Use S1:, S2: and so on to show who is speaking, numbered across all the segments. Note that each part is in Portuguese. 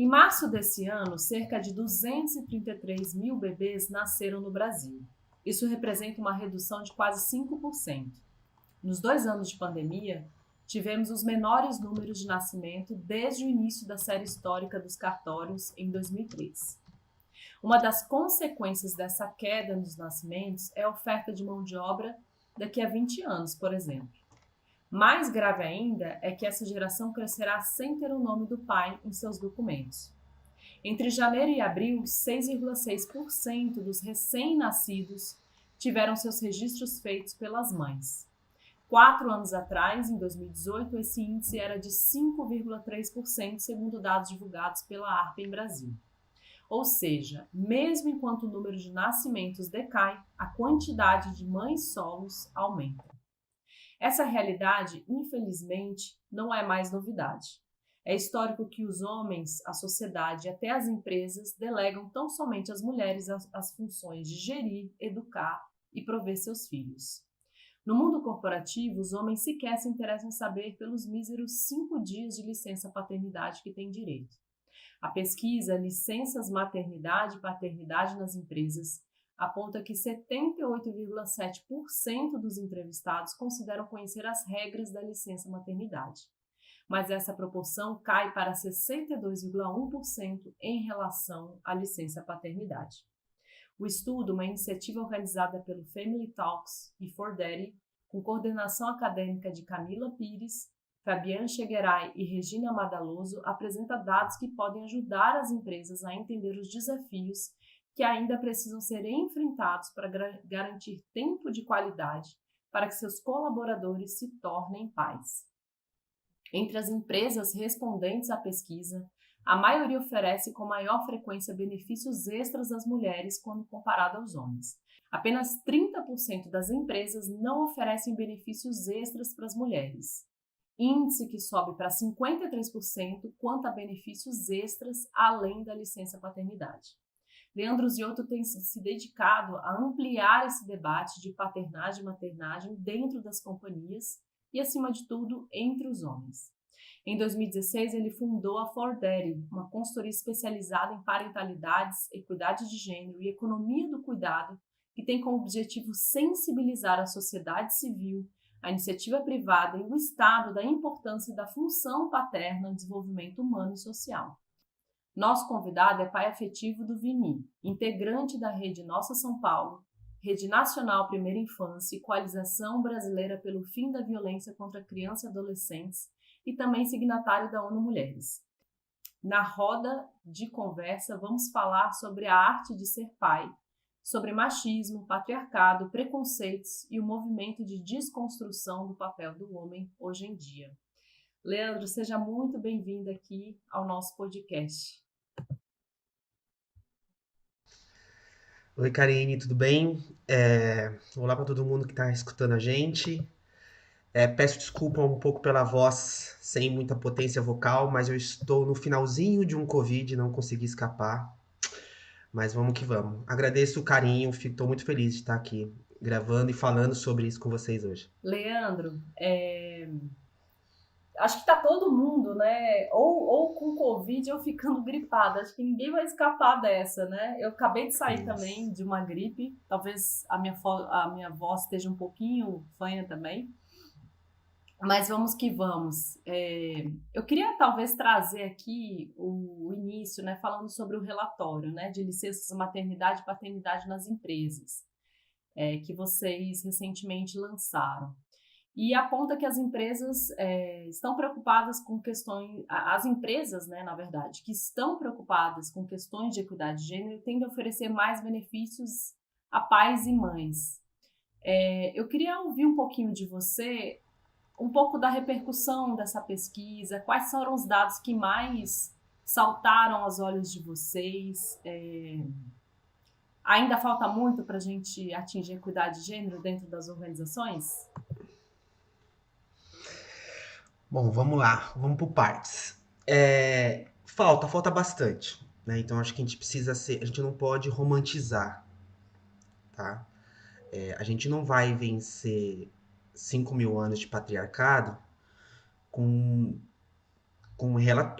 S1: Em março desse ano, cerca de 233 mil bebês nasceram no Brasil. Isso representa uma redução de quase 5%. Nos 2 anos de pandemia, tivemos os menores números de nascimento desde o início da série histórica dos cartórios em 2003. Uma das consequências dessa queda nos nascimentos é a oferta de mão de obra daqui a 20 anos, por exemplo. Mais grave ainda é que essa geração crescerá sem ter o nome do pai em seus documentos. Entre janeiro e abril, 6,6% dos recém-nascidos tiveram seus registros feitos pelas mães. 4 anos atrás, em 2018, esse índice era de 5,3%, segundo dados divulgados pela ARPA em Brasil. Ou seja, mesmo enquanto o número de nascimentos decai, a quantidade de mães solos aumenta. Essa realidade, infelizmente, não é mais novidade. É histórico que os homens, a sociedade e até as empresas delegam tão somente às mulheres as funções de gerir, educar e prover seus filhos. No mundo corporativo, os homens sequer se interessam em saber pelos míseros 5 dias de licença paternidade que têm direito. A pesquisa Licenças Maternidade e Paternidade nas Empresas aponta que 78,7% dos entrevistados consideram conhecer as regras da licença maternidade. Mas essa proporção cai para 62,1% em relação à licença paternidade. O estudo, uma iniciativa organizada pelo Family Talks e For Daddy, com coordenação acadêmica de Camila Pires, Fabiane Chegueray e Regina Madaloso, apresenta dados que podem ajudar as empresas a entender os desafios que ainda precisam ser enfrentados para garantir tempo de qualidade para que seus colaboradores se tornem pais. Entre as empresas respondentes à pesquisa, a maioria oferece com maior frequência benefícios extras às mulheres quando comparado aos homens. Apenas 30% das empresas não oferecem benefícios extras para as mulheres. Índice que sobe para 53% quanto a benefícios extras além da licença paternidade. Leandro Ziotto tem se dedicado a ampliar esse debate de paternagem e maternagem dentro das companhias e, acima de tudo, entre os homens. Em 2016, ele fundou a For Daddy, uma consultoria especializada em parentalidades, equidade de gênero e economia do cuidado, que tem como objetivo sensibilizar a sociedade civil, a iniciativa privada e o Estado da importância da função paterna no desenvolvimento humano e social. Nosso convidado é pai afetivo do Vini, integrante da Rede Nossa São Paulo, Rede Nacional Primeira Infância e Coalização Brasileira pelo Fim da Violência contra Crianças e Adolescentes e também signatário da ONU Mulheres. Na roda de conversa, vamos falar sobre a arte de ser pai, sobre machismo, patriarcado, preconceitos e o movimento de desconstrução do papel do homem hoje em dia. Leandro, seja muito bem-vindo aqui ao nosso podcast.
S2: Oi, Karine, tudo bem? Olá para todo mundo que está escutando a gente. Peço desculpa um pouco pela voz sem muita potência vocal, mas eu estou no finalzinho de um Covid, não consegui escapar. Mas vamos que vamos. Agradeço o carinho, estou muito feliz de estar aqui gravando e falando sobre isso com vocês hoje.
S1: Leandro, acho que tá todo mundo, né? Ou com Covid ou ficando gripado. Acho que ninguém vai escapar dessa, né? Eu acabei de sair também de uma gripe. Talvez a minha voz esteja um pouquinho fanha também. Mas vamos que vamos. Eu queria talvez trazer aqui o início, né? Falando sobre o relatório, né? De licenças maternidade e paternidade nas empresas, que vocês recentemente lançaram. E aponta que as empresas estão preocupadas com questões, as empresas, né, na verdade, que estão preocupadas com questões de equidade de gênero tendem a oferecer mais benefícios a pais e mães. Eu queria ouvir um pouquinho de você, um pouco da repercussão dessa pesquisa, quais foram os dados que mais saltaram aos olhos de vocês. Ainda falta muito para a gente atingir a equidade de gênero dentro das organizações?
S2: Bom, vamos lá, vamos por partes. Falta bastante, né? Então acho que a gente não pode romantizar, tá? A gente não vai vencer 5.000 anos de patriarcado com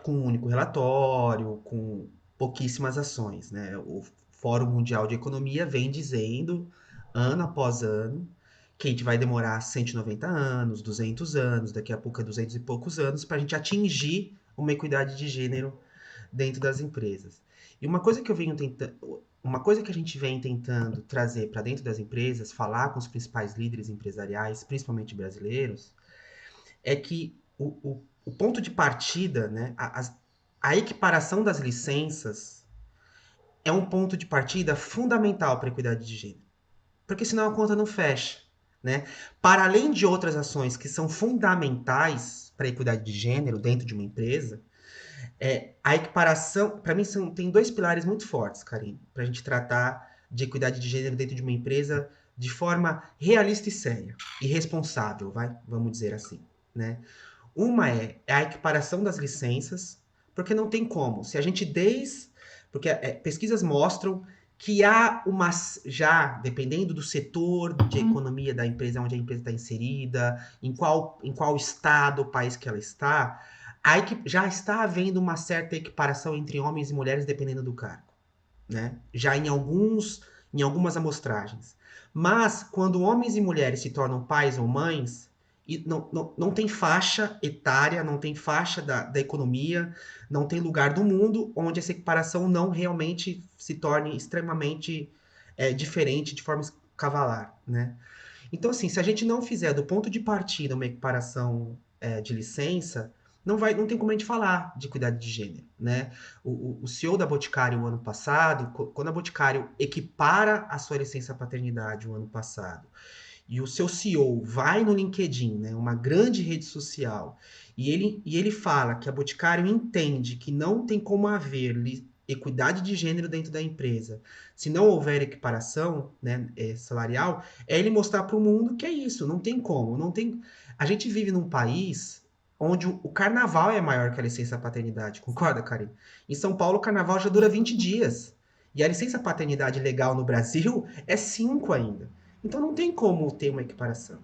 S2: com um único relatório, com pouquíssimas ações, né? O Fórum Mundial de Economia vem dizendo, ano após ano, que a gente vai demorar 190 anos, 200 anos, daqui a pouco é 200 e poucos anos, para a gente atingir uma equidade de gênero dentro das empresas. E uma coisa que a gente vem tentando trazer para dentro das empresas, falar com os principais líderes empresariais, principalmente brasileiros, é que o ponto de partida, né, a equiparação das licenças é um ponto de partida fundamental para a equidade de gênero. Porque senão a conta não fecha. Né? Para além de outras ações que são fundamentais para a equidade de gênero dentro de uma empresa, a equiparação, para mim, tem dois pilares muito fortes, Karine, para a gente tratar de equidade de gênero dentro de uma empresa de forma realista e séria, e responsável, vamos dizer assim, né? Uma é a equiparação das licenças, porque não tem como. Se a gente porque pesquisas mostram que há já, dependendo do setor de economia da empresa, onde a empresa está inserida, em qual estado, o país que ela está, aí que já está havendo uma certa equiparação entre homens e mulheres, dependendo do cargo, né? Já em algumas amostragens. Mas, quando homens e mulheres se tornam pais ou mães, e não tem faixa etária, não tem faixa da economia, não tem lugar do mundo onde essa equiparação não realmente se torne extremamente diferente de forma cavalar, né? Então, assim, se a gente não fizer do ponto de partida uma equiparação de licença, não tem como a gente falar de equidade de gênero, né? O CEO da Boticário, o ano passado, quando a Boticário equipara a sua licença paternidade o ano passado, e o seu CEO vai no LinkedIn, né, uma grande rede social, e ele fala que a Boticário entende que não tem como haver equidade de gênero dentro da empresa, se não houver equiparação, né, salarial, é ele mostrar para o mundo que é isso, não tem como, não tem. A gente vive num país onde o carnaval é maior que a licença paternidade, concorda, Karine? Em São Paulo, o carnaval já dura 20 dias. E a licença paternidade legal no Brasil é 5 ainda. Então não tem como ter uma equiparação.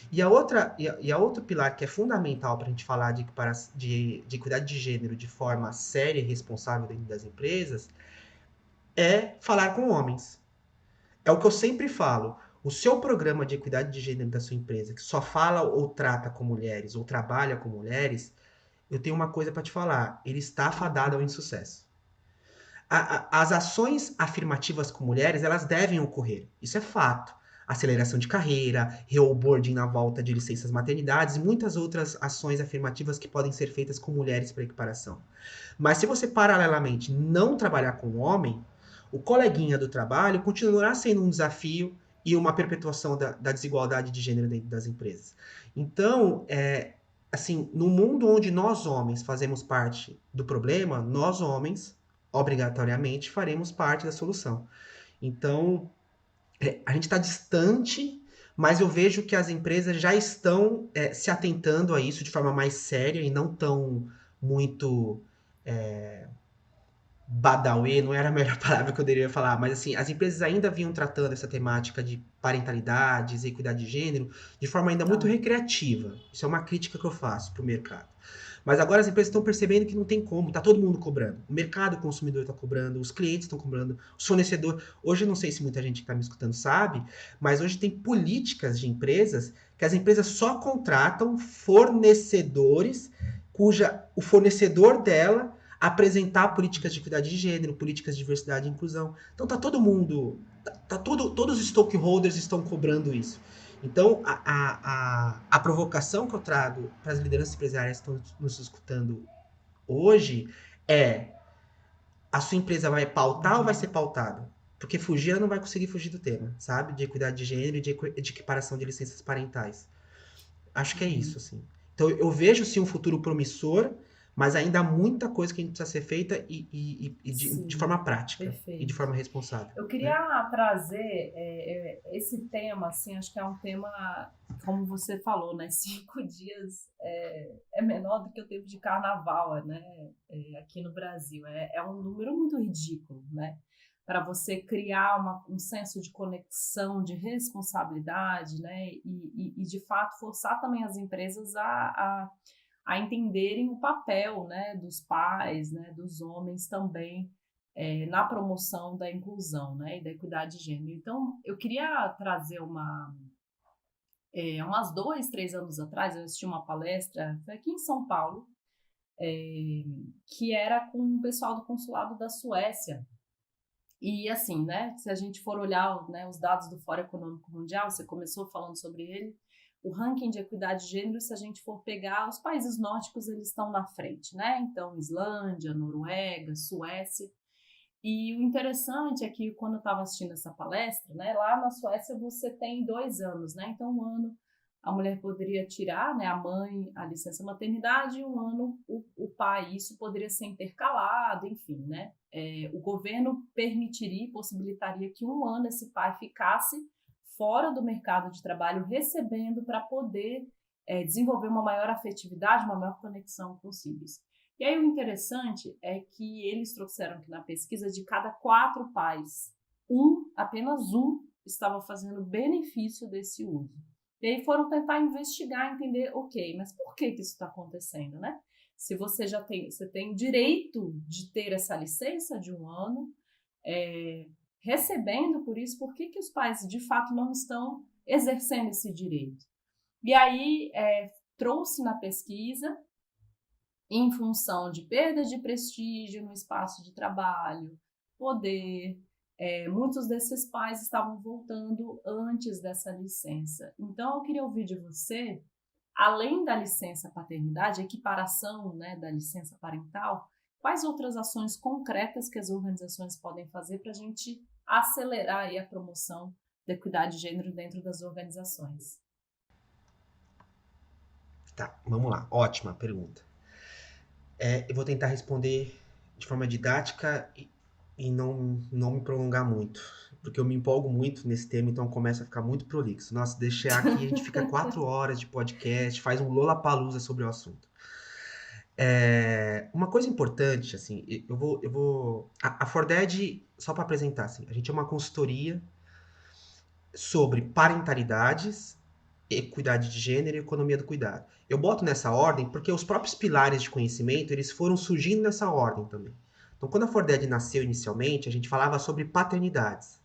S2: E a outro pilar que é fundamental para a gente falar de equidade de gênero de forma séria e responsável dentro das empresas é falar com homens. É o que eu sempre falo. O seu programa de equidade de gênero da sua empresa, que só fala ou trata com mulheres, ou trabalha com mulheres, eu tenho uma coisa para te falar. Ele está fadado ao insucesso. As ações afirmativas com mulheres, elas devem ocorrer. Isso é fato. Aceleração de carreira, reonboarding na volta de licenças maternidades e muitas outras ações afirmativas que podem ser feitas com mulheres para equiparação. Mas se você paralelamente não trabalhar com o homem, o coleguinha do trabalho continuará sendo um desafio e uma perpetuação da desigualdade de gênero dentro das empresas. Então, assim, no mundo onde nós homens fazemos parte do problema, nós homens obrigatoriamente faremos parte da solução. Então, a gente está distante, mas eu vejo que as empresas já estão se atentando a isso de forma mais séria e não tão muito badauê, não era a melhor palavra que eu deveria falar, mas assim, as empresas ainda vinham tratando essa temática de parentalidades e equidade de gênero de forma ainda muito recreativa. Isso é uma crítica que eu faço para o mercado. Mas agora as empresas estão percebendo que não tem como, tá todo mundo cobrando. O mercado, o consumidor está cobrando, os clientes estão cobrando, os fornecedores. Hoje eu não sei se muita gente que está me escutando sabe, mas hoje tem políticas de empresas que as empresas só contratam fornecedores cuja o fornecedor dela apresentar políticas de equidade de gênero, políticas de diversidade e inclusão. Então tá todo mundo, todos os stakeholders estão cobrando isso. Então, a provocação que eu trago para as lideranças empresariais que estão nos escutando hoje é: a sua empresa vai pautar ou vai ser pautada? Porque fugir, ela não vai conseguir fugir do tema, sabe? De equidade de gênero e de equiparação de licenças parentais. Acho que é isso, assim. Então, eu vejo, sim, um futuro promissor, mas ainda há muita coisa que a gente precisa ser feita de forma prática.
S1: Perfeito.
S2: E de forma responsável.
S1: Eu queria trazer esse tema, assim, acho que é um tema, como você falou, né? 5 dias é menor do que o tempo de carnaval, né? Aqui no Brasil. É um número muito ridículo, né? Para você criar um senso de conexão, de responsabilidade, né? E de fato, forçar também as empresas a entenderem o papel, né, dos pais, né, dos homens também na promoção da inclusão, né, e da equidade de gênero. Então, eu queria trazer umas 2, 3 anos atrás, eu assisti uma palestra, foi aqui em São Paulo, que era com o pessoal do consulado da Suécia. E assim, né, se a gente for olhar, né, os dados do Fórum Econômico Mundial, você começou falando sobre ele, o ranking de equidade de gênero, se a gente for pegar, os países nórdicos, eles estão na frente, né? Então, Islândia, Noruega, Suécia. E o interessante é que quando eu estava assistindo essa palestra, né, lá na Suécia você tem 2 anos, né? Então, um ano a mulher poderia tirar, né, a mãe, a licença maternidade, e um ano o pai. Isso poderia ser intercalado, enfim, né? O governo permitiria, possibilitaria que um ano esse pai ficasse fora do mercado de trabalho, recebendo para poder desenvolver uma maior afetividade, uma maior conexão com os filhos. E aí o interessante é que eles trouxeram que na pesquisa de cada 4 pais, apenas um estava fazendo benefício desse uso. E aí foram tentar investigar, entender, ok, mas por que isso está acontecendo, né? Se você você tem direito de ter essa licença de um ano, recebendo por isso, por que os pais de fato não estão exercendo esse direito? E aí trouxe na pesquisa, em função de perda de prestígio no espaço de trabalho, poder, muitos desses pais estavam voltando antes dessa licença. Então, eu queria ouvir de você, além da licença paternidade, a equiparação, né, da licença parental, quais outras ações concretas que as organizações podem fazer para a gente acelerar aí a promoção da equidade de gênero dentro das organizações?
S2: Tá, vamos lá. Ótima pergunta. Eu vou tentar responder de forma didática e não me prolongar muito, porque eu me empolgo muito nesse tema, então começa a ficar muito prolixo. Nossa, deixar aqui, a gente fica 4 horas de podcast, faz um Lollapalooza sobre o assunto. Uma coisa importante, assim, a Forded, só para apresentar, assim, a gente é uma consultoria sobre parentalidades, equidade de gênero e economia do cuidado. Eu boto nessa ordem porque os próprios pilares de conhecimento, eles foram surgindo nessa ordem também. Então, quando a Forded nasceu inicialmente, a gente falava sobre paternidades.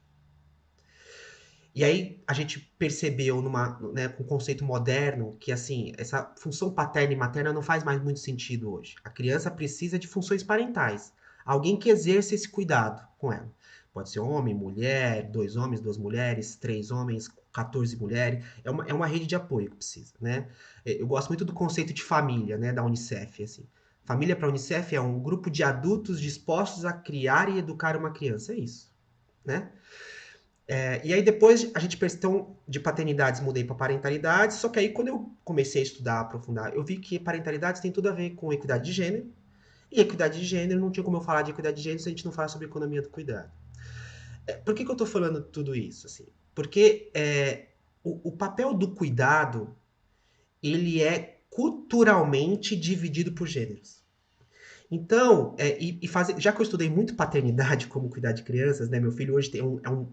S2: E aí a gente percebeu com um conceito moderno que assim, essa função paterna e materna não faz mais muito sentido hoje. A criança precisa de funções parentais. Alguém que exerça esse cuidado com ela. Pode ser homem, mulher, 2 homens, 2 mulheres, 3 homens, 14 mulheres. É uma rede de apoio que precisa, né? Eu gosto muito do conceito de família, né, da Unicef, assim. Família para a Unicef é um grupo de adultos dispostos a criar e educar uma criança. É isso, né? E aí depois a gente então, de paternidades mudei para parentalidades, só que aí quando eu comecei a estudar, aprofundar, eu vi que parentalidades tem tudo a ver com equidade de gênero, e equidade de gênero, não tinha como eu falar de equidade de gênero se a gente não falar sobre economia do cuidado. Por que eu estou falando tudo isso? Assim? Porque o papel do cuidado, ele é culturalmente dividido por gêneros. Então, já que eu estudei muito paternidade, como cuidar de crianças, né? Meu filho hoje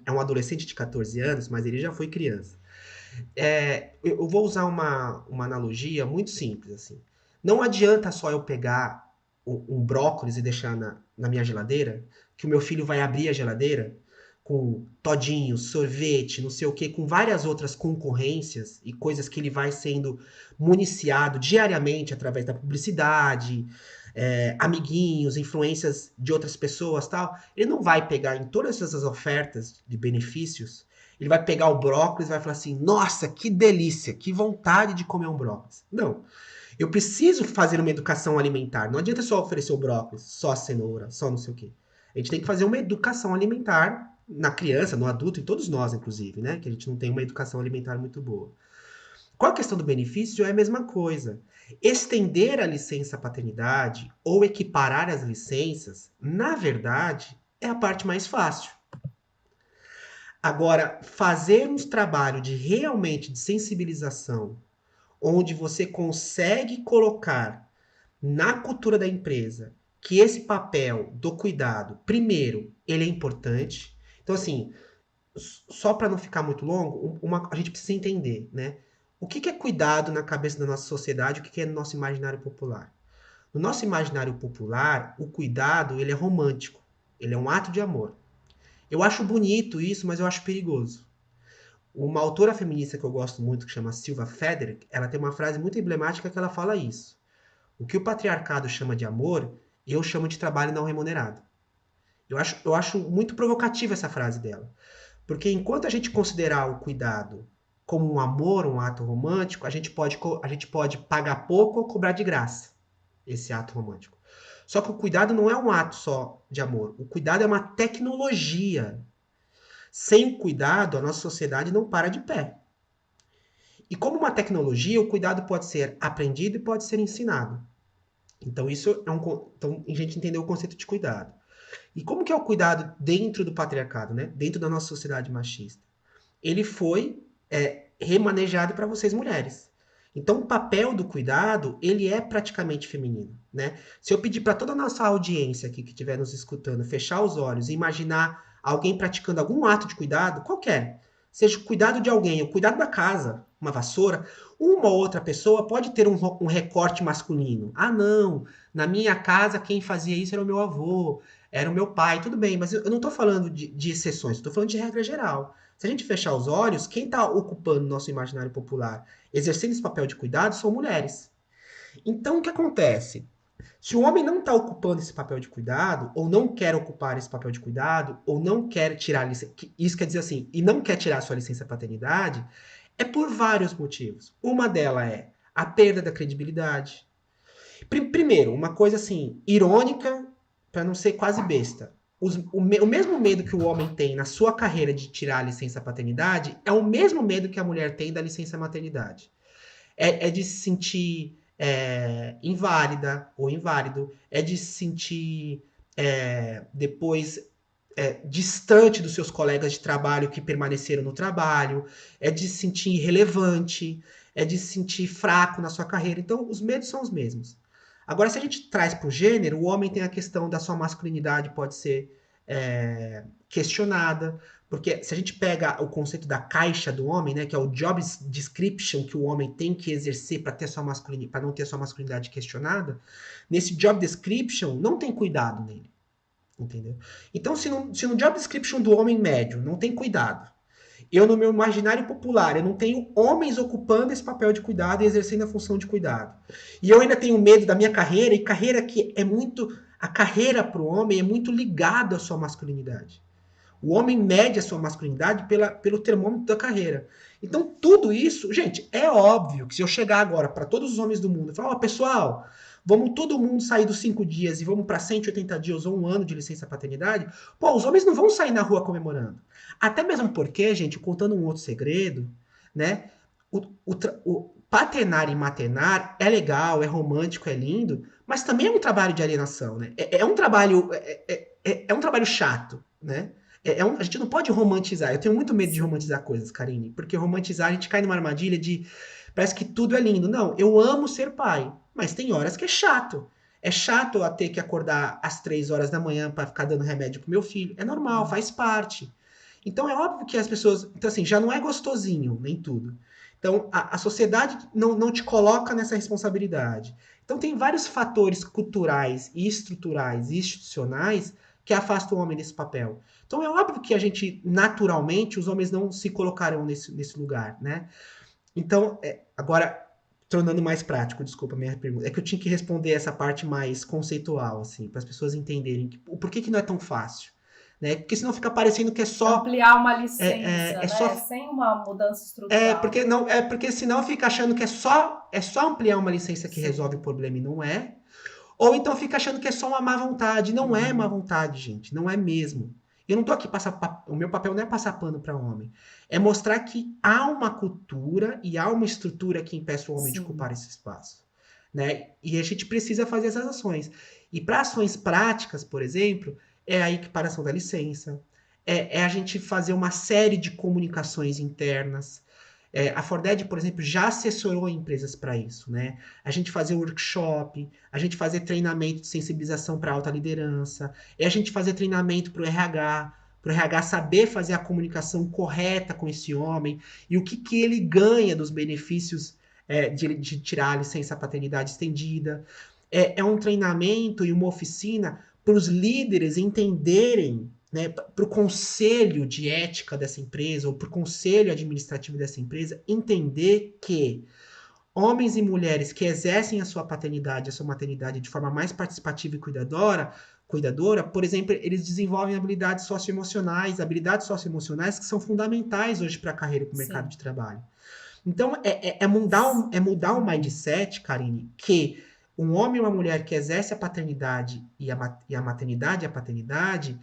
S2: é um adolescente de 14 anos, mas ele já foi criança. Eu vou usar uma analogia muito simples, assim. Não adianta só eu pegar um brócolis e deixar na minha geladeira, que o meu filho vai abrir a geladeira com todinho, sorvete, não sei o que, com várias outras concorrências e coisas que ele vai sendo municiado diariamente através da publicidade, amiguinhos, influências de outras pessoas, tal. Ele não vai pegar em todas essas ofertas de benefícios, ele vai pegar o brócolis e vai falar assim: nossa, que delícia, que vontade de comer um brócolis. Não. Eu preciso fazer uma educação alimentar. Não adianta só oferecer o brócolis, só a cenoura, só não sei o quê. A gente tem que fazer uma educação alimentar na criança, no adulto, e todos nós, inclusive, né? Que a gente não tem uma educação alimentar muito boa. Com a questão do benefício é a mesma coisa. Estender a licença paternidade ou equiparar as licenças, na verdade, é a parte mais fácil. Agora, fazermos trabalho de sensibilização, onde você consegue colocar na cultura da empresa que esse papel do cuidado, primeiro, ele é importante. Então, assim, só para não ficar muito longo, a gente precisa entender, né? O que é cuidado na cabeça da nossa sociedade? O que é no nosso imaginário popular? No nosso imaginário popular, o cuidado, ele é romântico. Ele é um ato de amor. Eu acho bonito isso, mas eu acho perigoso. Uma autora feminista que eu gosto muito, que chama Silva Federick, ela tem uma frase muito emblemática que ela fala isso. O que o patriarcado chama de amor, eu chamo de trabalho não remunerado. Eu acho muito provocativa essa frase dela. Porque enquanto a gente considerar o cuidado como um amor, um ato romântico, a gente pode pagar pouco ou cobrar de graça esse ato romântico. Só que o cuidado não é um ato só de amor. O cuidado é uma tecnologia. Sem o cuidado, a nossa sociedade não para de pé. E como uma tecnologia, o cuidado pode ser aprendido e pode ser ensinado. Então, então a gente entendeu o conceito de cuidado. E como que é o cuidado dentro do patriarcado, né? Dentro da nossa sociedade machista? Ele foi remanejado para vocês mulheres. Então, o papel do cuidado, ele é praticamente feminino, né? Se eu pedir para toda a nossa audiência aqui que estiver nos escutando fechar os olhos e imaginar alguém praticando algum ato de cuidado, qualquer, seja o cuidado de alguém, o cuidado da casa, uma vassoura, uma ou outra pessoa pode ter um recorte masculino. Ah, não, na minha casa quem fazia isso era o meu avô, era o meu pai, tudo bem, mas eu não estou falando de exceções, estou falando de regra geral. Se a gente fechar os olhos, quem está ocupando nosso imaginário popular, exercendo esse papel de cuidado, são mulheres. Então, o que acontece? Se o homem não está ocupando esse papel de cuidado, ou não quer ocupar esse papel de cuidado, ou não quer tirar a licença, isso quer dizer assim, e não quer tirar a sua licença paternidade, é por vários motivos. Uma delas é a perda da credibilidade. Primeiro, uma coisa assim, irônica, para não ser quase besta. O mesmo medo que o homem tem na sua carreira de tirar a licença paternidade é o mesmo medo que a mulher tem da licença maternidade. É de se sentir inválida ou inválido, é de se sentir depois distante dos seus colegas de trabalho que permaneceram no trabalho, é de se sentir irrelevante, é de se sentir fraco na sua carreira. Então, os medos são os mesmos. Agora, se a gente traz para o gênero, o homem tem a questão da sua masculinidade pode ser questionada, porque se a gente pega o conceito da caixa do homem, né, que é o job description que o homem tem que exercer para ter sua masculinidade, para não ter sua masculinidade questionada, nesse job description não tem cuidado nele, entendeu? Então, se no job description do homem médio não tem cuidado, eu no meu imaginário popular, eu não tenho homens ocupando esse papel de cuidado e exercendo a função de cuidado. E eu ainda tenho medo da minha carreira, e carreira que é muito... A carreira para o homem é muito ligada à sua masculinidade. O homem mede a sua masculinidade pelo termômetro da carreira. Então, tudo isso, gente, é óbvio que se eu chegar agora para todos os homens do mundo e falar, ó, pessoal, vamos todo mundo sair dos 5 dias e vamos para 180 dias ou um ano de licença paternidade, pô, os homens não vão sair na rua comemorando. Até mesmo porque, gente, contando um outro segredo, né? O paternar e maternar é legal, é romântico, é lindo, mas também é um trabalho de alienação, né? É um trabalho, é um trabalho chato, né? A gente não pode romantizar. Eu tenho muito medo de romantizar coisas, Karine, porque romantizar a gente cai numa armadilha de parece que tudo é lindo. Não, eu amo ser pai, mas tem horas que é chato. É chato eu ter que acordar às 3 horas da manhã para ficar dando remédio pro meu filho. É normal, faz parte. Então é óbvio que as pessoas. Então, assim, já não é gostosinho, nem tudo. Então, a sociedade não te coloca nessa responsabilidade. Então, tem vários fatores culturais, e estruturais e institucionais que afastam o homem desse papel. Então, é óbvio que a gente, naturalmente, os homens não se colocarão nesse lugar, né? Então, agora, tornando mais prático, desculpa a minha pergunta, é que eu tinha que responder essa parte mais conceitual, assim, para as pessoas entenderem o porquê que não é tão fácil. Né? Porque senão fica parecendo que é só.
S1: Ampliar uma licença, né?
S2: Só,
S1: sem uma mudança estrutural.
S2: porque senão fica achando que é só ampliar uma licença que resolve o problema e não é. Ou então fica achando que é só uma má vontade. Não é má vontade, gente. Não é mesmo. Eu não tô aqui o meu papel não é passar pano para homem. É mostrar que há uma cultura e há uma estrutura que impeça o homem de ocupar esse espaço. Né? E a gente precisa fazer essas ações. E para ações práticas, por exemplo, é a equiparação da licença, é a gente fazer uma série de comunicações internas. A Forded, por exemplo, já assessorou empresas para isso, né? A gente fazer workshop, a gente fazer treinamento de sensibilização para alta liderança, a gente fazer treinamento para o RH, para o RH saber fazer a comunicação correta com esse homem e o que ele ganha dos benefícios de tirar a licença paternidade estendida. É um treinamento e uma oficina para os líderes entenderem, né, para o conselho de ética dessa empresa ou para o conselho administrativo dessa empresa entender que homens e mulheres que exercem a sua paternidade, a sua maternidade de forma mais participativa e cuidadora, por exemplo, eles desenvolvem habilidades socioemocionais que são fundamentais hoje para a carreira e para o mercado de trabalho. Então, mudar o mindset, Karine, que um homem e uma mulher que exerce a paternidade e a maternidade e a paternidade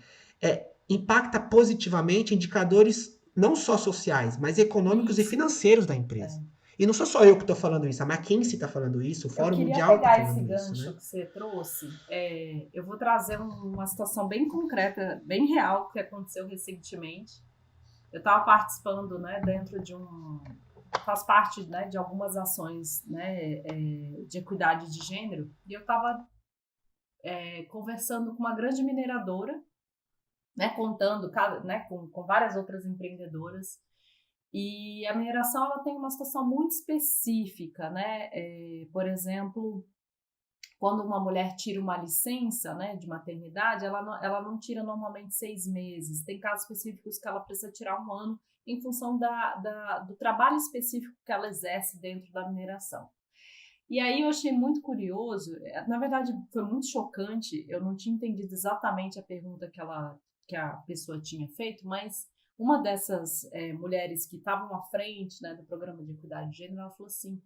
S2: impacta positivamente indicadores não só sociais, mas econômicos e financeiros da empresa. E não sou só eu que estou falando isso, a McKinsey está falando isso, o Fórum Mundial está falando isso.
S1: Eu queria pegar esse gancho, né, que você trouxe. Eu vou trazer uma situação bem concreta, bem real, que aconteceu recentemente. Eu estava participando, né, dentro de faz parte, né, de algumas ações, né, de equidade de gênero, e eu estava conversando com uma grande mineradora, né, contando, né, com várias outras empreendedoras. E a mineração, ela tem uma situação muito específica, né? Por exemplo, quando uma mulher tira uma licença, né, de maternidade, ela não tira normalmente 6 meses. Tem casos específicos que ela precisa tirar 1 ano em função do trabalho específico que ela exerce dentro da mineração. E aí eu achei muito curioso, na verdade foi muito chocante, eu não tinha entendido exatamente a pergunta que a pessoa tinha feito, mas uma dessas mulheres que estavam à frente, né, do programa de equidade de gênero, ela falou assim,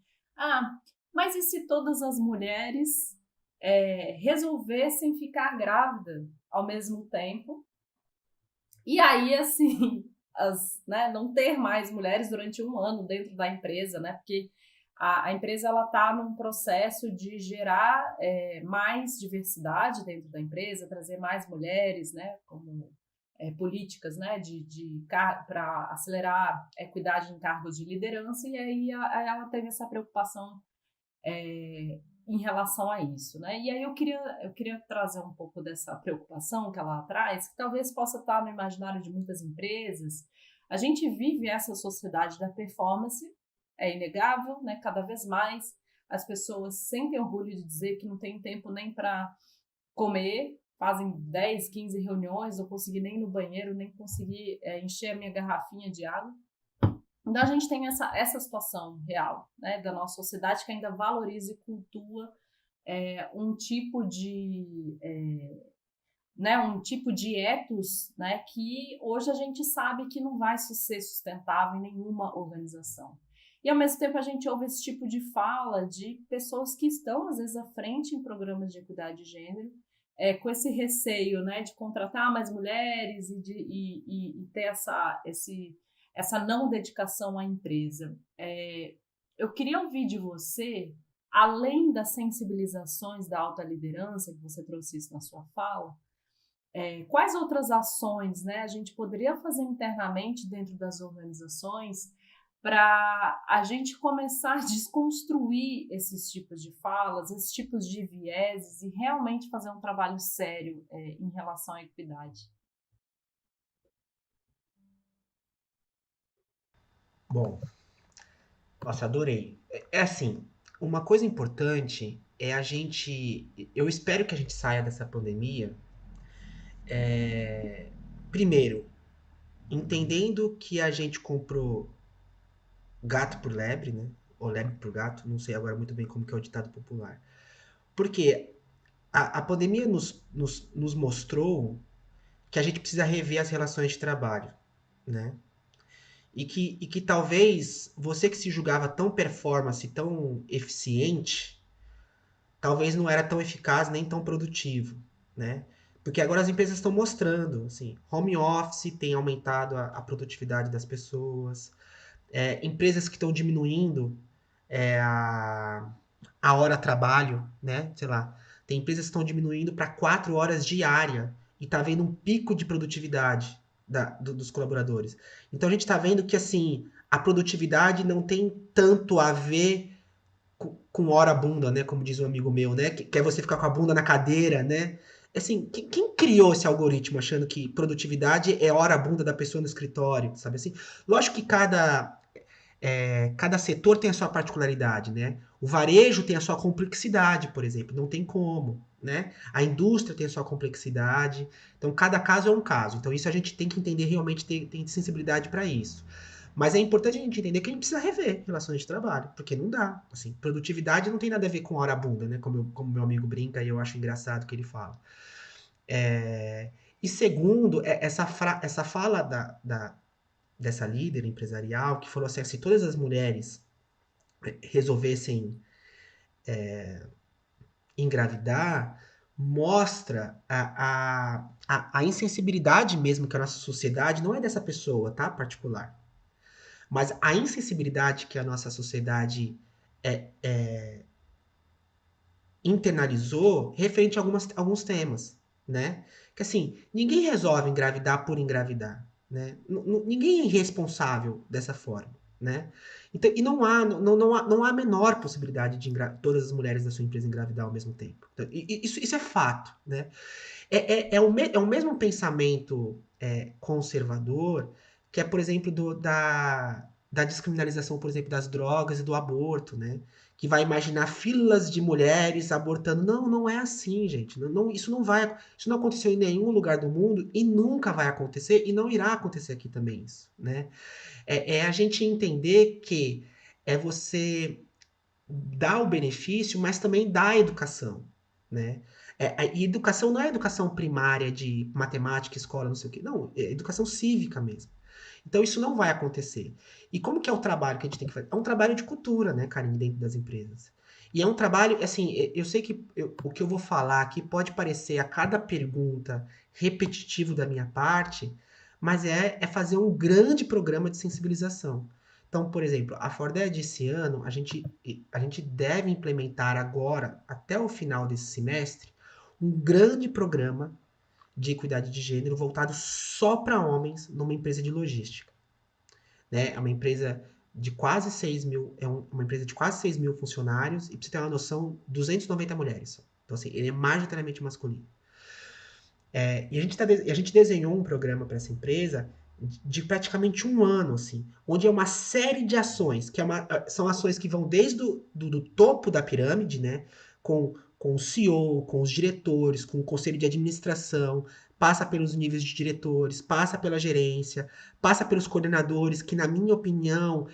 S1: mas e se todas as mulheres resolvessem ficar grávidas ao mesmo tempo? E aí, assim, né, não ter mais mulheres durante 1 ano dentro da empresa, né, porque a empresa está num processo de gerar mais diversidade dentro da empresa, trazer mais mulheres, né, como políticas, né, para acelerar a equidade em cargos de liderança, e aí ela teve essa preocupação em relação a isso, né? E aí eu queria trazer um pouco dessa preocupação que ela traz, que talvez possa estar no imaginário de muitas empresas. A gente vive essa sociedade da performance, é inegável, né? Cada vez mais as pessoas sentem orgulho de dizer que não tem tempo nem para comer, fazem 10, 15 reuniões, não consegui nem ir no banheiro, nem consegui encher a minha garrafinha de água. Então a gente tem essa situação real, né, da nossa sociedade que ainda valoriza e cultua um tipo de ethos, né, que hoje a gente sabe que não vai ser sustentável em nenhuma organização. E ao mesmo tempo a gente ouve esse tipo de fala de pessoas que estão às vezes à frente em programas de equidade de gênero, com esse receio, né, de contratar mais mulheres e ter essa não dedicação à empresa. Eu queria ouvir de você, além das sensibilizações da alta liderança, que você trouxe isso na sua fala, quais outras ações, né, a gente poderia fazer internamente dentro das organizações para a gente começar a desconstruir esses tipos de falas, esses tipos de vieses e realmente fazer um trabalho sério em relação à equidade?
S2: Bom, nossa, adorei. Assim, uma coisa importante é eu espero que a gente saia dessa pandemia, primeiro, entendendo que a gente comprou gato por lebre, né? Ou lebre por gato, não sei agora muito bem como que é o ditado popular. Porque a pandemia nos mostrou que a gente precisa rever as relações de trabalho, né? E que talvez você que se julgava tão performance, tão eficiente, talvez não era tão eficaz nem tão produtivo, né? Porque agora as empresas estão mostrando, assim, home office tem aumentado a produtividade das pessoas, empresas que estão diminuindo a hora trabalho, né? Sei lá, tem empresas que estão diminuindo para 4 horas diária e tá vendo um pico de produtividade dos colaboradores. Então a gente está vendo que assim a produtividade não tem tanto a ver com hora bunda, né? Como diz um amigo meu, né? Que é você ficar com a bunda na cadeira, né? assim, quem criou esse algoritmo achando que produtividade é hora bunda da pessoa no escritório, sabe assim? Lógico que cada setor tem a sua particularidade, né? O varejo tem a sua complexidade, por exemplo, não tem como, né? A indústria tem a sua complexidade, então cada caso é um caso. Então isso a gente tem que entender, realmente tem sensibilidade para isso. Mas é importante a gente entender que a gente precisa rever relações de trabalho, porque não dá. Assim, produtividade não tem nada a ver com hora bunda, né? Como meu amigo brinca e eu acho engraçado que ele fala. E segundo, essa fala dessa líder empresarial que falou assim, se todas as mulheres resolvessem engravidar, mostra a insensibilidade mesmo que a nossa sociedade, não é dessa pessoa, tá? Particular. Mas a insensibilidade que a nossa sociedade internalizou referente a alguns temas, né? Que assim, ninguém resolve engravidar por engravidar, né? Ninguém é irresponsável dessa forma, né? Então, e não há a menor possibilidade de todas as mulheres da sua empresa engravidar ao mesmo tempo. Então, isso é fato, né? É o mesmo pensamento conservador que é, por exemplo, da descriminalização, por exemplo, das drogas e do aborto, né? Que vai imaginar filas de mulheres abortando. Não, não é assim, gente. Isso não aconteceu em nenhum lugar do mundo e nunca vai acontecer e não irá acontecer aqui também isso, né? É a gente entender que é você dar o benefício, mas também dar a educação, né? E educação não é educação primária de matemática, escola, não sei o quê. Não, é educação cívica mesmo. Então isso não vai acontecer. E como que é o trabalho que a gente tem que fazer? É um trabalho de cultura, né, Karine, dentro das empresas. E é um trabalho, assim, eu sei que o que eu vou falar aqui pode parecer a cada pergunta repetitivo da minha parte, mas é fazer um grande programa de sensibilização. Então, por exemplo, a Forded esse ano, a gente deve implementar agora, até o final desse semestre, um grande programa de equidade de gênero voltado só para homens numa empresa de logística, né? É uma empresa de quase 6 mil, uma empresa de quase 6 mil funcionários, e para você ter uma noção, 290 mulheres só. Então, assim, ele é majoritariamente masculino. E a gente desenhou um programa para essa empresa de praticamente um ano, assim, onde é uma série de ações, são ações que vão desde do topo da pirâmide, né, com o CEO, com os diretores, com o conselho de administração, passa pelos níveis de diretores, passa pela gerência, passa pelos coordenadores, que na minha opinião,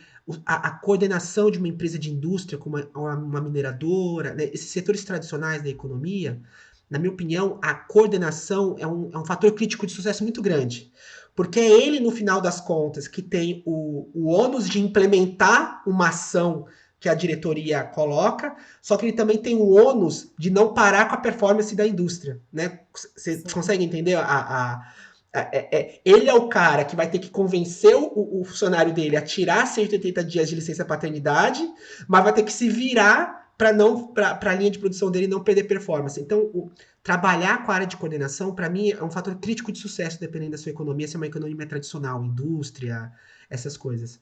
S2: a coordenação de uma empresa de indústria, como uma mineradora, né, esses setores tradicionais da economia, na minha opinião, a coordenação é um fator crítico de sucesso muito grande. Porque é ele, no final das contas, que tem o ônus de implementar uma ação que a diretoria coloca, só que ele também tem o ônus de não parar com a performance da indústria. Né? Você consegue entender? Ele é o cara que vai ter que convencer o funcionário dele a tirar 180 dias de licença paternidade, mas vai ter que se virar para a linha de produção dele não perder performance. Então, trabalhar com a área de coordenação, para mim, é um fator crítico de sucesso, dependendo da sua economia, se é uma economia tradicional, indústria, essas coisas.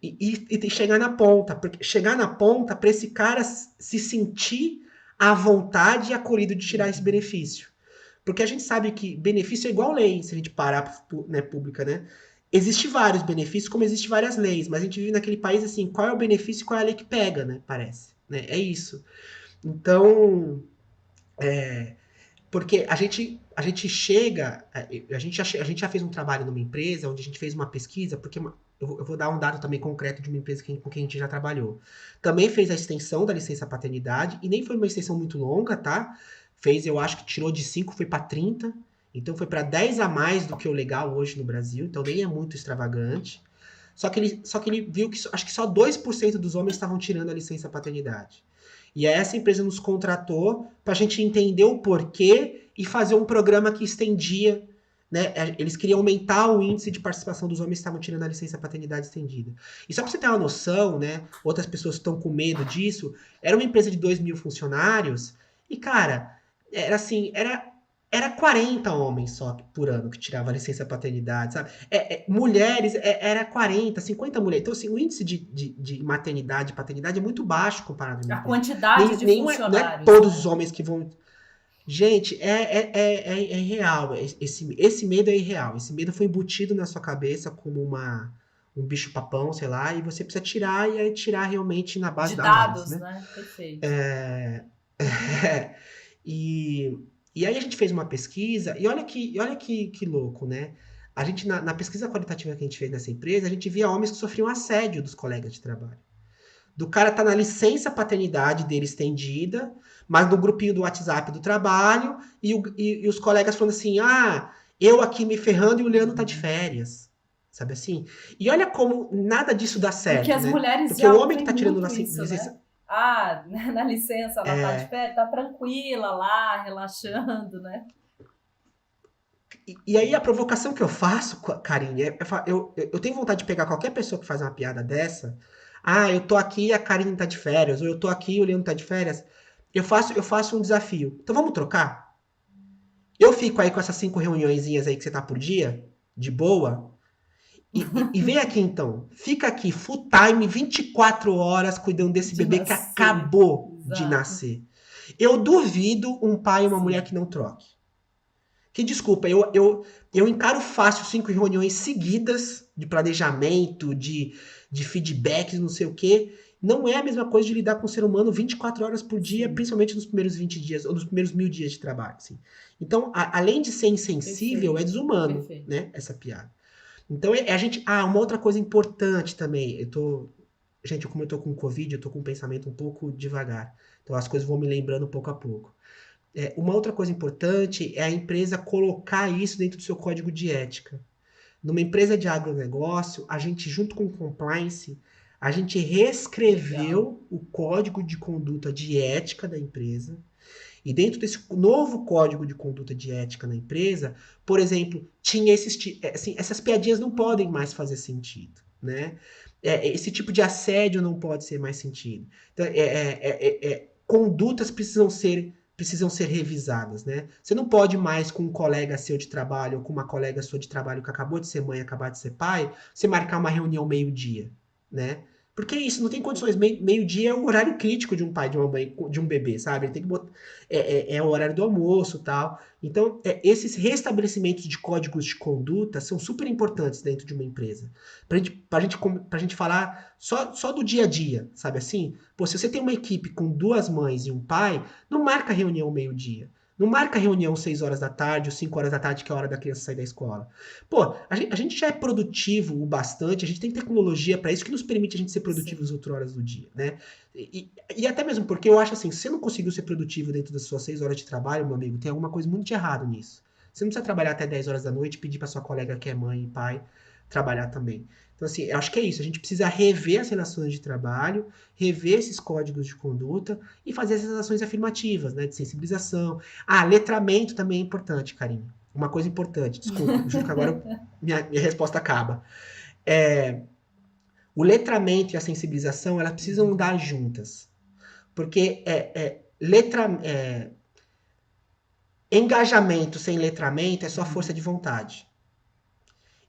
S2: E chegar na ponta, porque chegar na ponta para esse cara se sentir à vontade e acolhido de tirar esse benefício. Porque a gente sabe que benefício é igual lei, se a gente parar, né, pública, né? Existem vários benefícios, como existem várias leis, mas a gente vive naquele país assim, qual é o benefício e qual é a lei que pega, né? Parece. Né? É isso. Então, porque a gente chega, a gente já fez um trabalho numa empresa, onde a gente fez uma pesquisa, porque eu vou dar um dado também concreto de uma empresa com quem a gente já trabalhou. Também fez a extensão da licença paternidade, e nem foi uma extensão muito longa, tá? Eu acho que tirou de 5, foi para 30, então foi para 10 a mais do que o legal hoje no Brasil, então nem é muito extravagante. Só que ele viu que acho que só 2% dos homens estavam tirando a licença paternidade. E aí essa empresa nos contratou para a gente entender o porquê e fazer um programa que estendia, né? Eles queriam aumentar o índice de participação dos homens que estavam tirando a licença paternidade estendida. E só para você ter uma noção, né? Outras pessoas estão com medo disso. Era uma empresa de 2 mil funcionários e, cara, era 40 homens só por ano que tirava a licença paternidade, sabe? Mulheres, era 40, 50 mulheres. Então, assim, o índice de maternidade e paternidade é muito baixo comparado à minha
S1: A
S2: empresa.
S1: quantidade de
S2: Não é
S1: funcionários,
S2: todos
S1: né?
S2: os homens que vão. Gente, é real. Esse medo é irreal. Esse medo foi embutido na sua cabeça como um bicho-papão, sei lá, e você precisa tirar e aí tirar realmente na base
S1: De
S2: da análise,
S1: dados,
S2: né?
S1: né? Perfeito.
S2: É, e, e aí a gente fez uma pesquisa, e olha que louco, né? A gente, na pesquisa qualitativa que a gente fez nessa empresa, a gente via homens que sofriam assédio dos colegas de trabalho. Do cara tá na licença paternidade dele estendida, mas no grupinho do WhatsApp do trabalho, e os colegas falando assim: ah, eu aqui me ferrando e o Leandro tá de férias. Sabe assim? E olha como nada disso dá
S1: Porque
S2: certo,
S1: as
S2: né?
S1: mulheres
S2: Porque o
S1: já
S2: homem que
S1: ouvem
S2: tá tirando
S1: muito isso, né?
S2: licença.
S1: Ah, na licença, ela tá de férias, tá tranquila lá, relaxando, né?
S2: E aí a provocação que eu faço, Karine, eu tenho vontade de pegar qualquer pessoa que faz uma piada dessa. Ah, eu tô aqui e a Karine tá de férias, ou eu tô aqui e o Leandro tá de férias. Eu faço um desafio. Então vamos trocar? Eu fico aí com essas 5 reuniõezinhas aí que você tá por dia, de boa, e vem aqui então. Fica aqui, full time, 24 horas, cuidando desse
S1: De
S2: bebê que
S1: nascer.
S2: acabou de
S1: Exato.
S2: nascer. Eu duvido um pai e uma mulher
S1: Sim.
S2: que não troque. Que desculpa, eu encaro fácil 5 reuniões seguidas de planejamento, de feedbacks, não sei o quê. Não é a mesma coisa de lidar com o ser humano 24 horas por dia,
S1: Sim.
S2: principalmente nos primeiros 20 dias, ou nos primeiros 1.000 dias de trabalho. Assim. Então, além de ser insensível, é
S1: Perfeito.
S2: desumano,
S1: Perfeito.
S2: né? Essa piada. Então, a gente. Ah, uma outra coisa importante também. Gente, como eu tô com Covid, eu tô com um pensamento um pouco devagar. Então, as coisas vão me lembrando pouco a pouco. Uma outra coisa importante é a empresa colocar isso dentro do seu código de ética. Numa empresa de agronegócio, a gente, junto com o compliance, a gente
S1: Legal.
S2: reescreveu o código de conduta de ética da empresa. E dentro desse novo código de conduta de ética na empresa, por exemplo, tinha assim, essas piadinhas não podem mais fazer sentido, né? Esse tipo de assédio não pode ser mais sentido. Então, condutas precisam ser revisadas, né? Você não pode mais com um colega seu de trabalho ou com uma colega sua de trabalho que acabou de ser mãe, acabar de ser pai, você marcar uma reunião meio-dia, né? Porque é isso, não tem condições. Meio-dia é o horário crítico de um pai, de uma mãe, de um bebê, sabe? Ele tem que botar, o horário do almoço e tal. Então, esses restabelecimentos de códigos de conduta são super importantes dentro de uma empresa. Pra gente falar só do dia a dia, sabe assim? Pô, se você tem uma equipe com 2 mães e um pai, não marca reunião meio-dia. Não marca reunião 6 horas da tarde ou 5 horas da tarde, que é a hora da criança sair da escola. Pô, a gente já é produtivo o bastante, a gente tem tecnologia para isso que nos permite a gente ser produtivo
S1: Sim.
S2: as 8 horas do dia, né? E até mesmo porque eu acho assim, se você não conseguiu ser produtivo dentro das suas 6 horas de trabalho, meu amigo, tem alguma coisa muito de errado nisso. Você não precisa trabalhar até 10 horas da noite e pedir para sua colega que é mãe e pai trabalhar também. Então, assim, eu acho que é isso. A gente precisa rever as relações de trabalho, rever esses códigos de conduta e fazer essas ações afirmativas, né? De sensibilização. Ah, letramento também é importante, Karine. Uma coisa importante, desculpa, juro que agora minha resposta acaba. É, o letramento e a sensibilização, elas precisam
S1: Uhum.
S2: andar juntas. Porque engajamento sem letramento é só força
S1: Uhum.
S2: de vontade.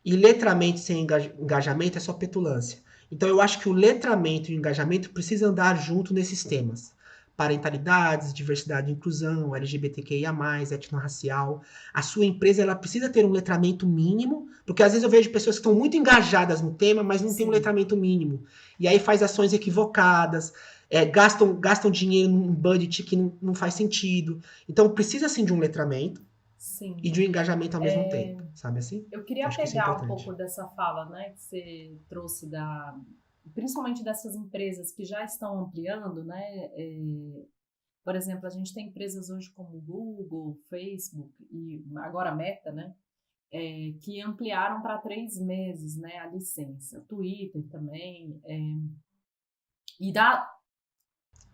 S2: E letramento sem engajamento é só petulância. Então eu acho que o letramento e o engajamento precisam andar junto nesses temas. Parentalidades, diversidade e inclusão, LGBTQIA+, etnorracial. A sua empresa ela precisa ter um letramento mínimo, porque às vezes eu vejo pessoas que estão muito engajadas no tema, mas não tem um
S1: Sim.
S2: letramento mínimo. E aí faz ações equivocadas, gastam dinheiro num budget que não faz sentido. Então precisa sim de um letramento e
S1: Sim.
S2: de um engajamento ao mesmo tempo, sabe assim?
S1: Eu
S2: Eu
S1: queria
S2: acho que isso é
S1: pegar um pouco
S2: importante.
S1: dessa fala, né, que você trouxe principalmente dessas empresas que já estão ampliando, né? Por exemplo, a gente tem empresas hoje como Google, Facebook e agora a Meta, né? Que ampliaram para 3 meses, né, a licença. Twitter também. E dá um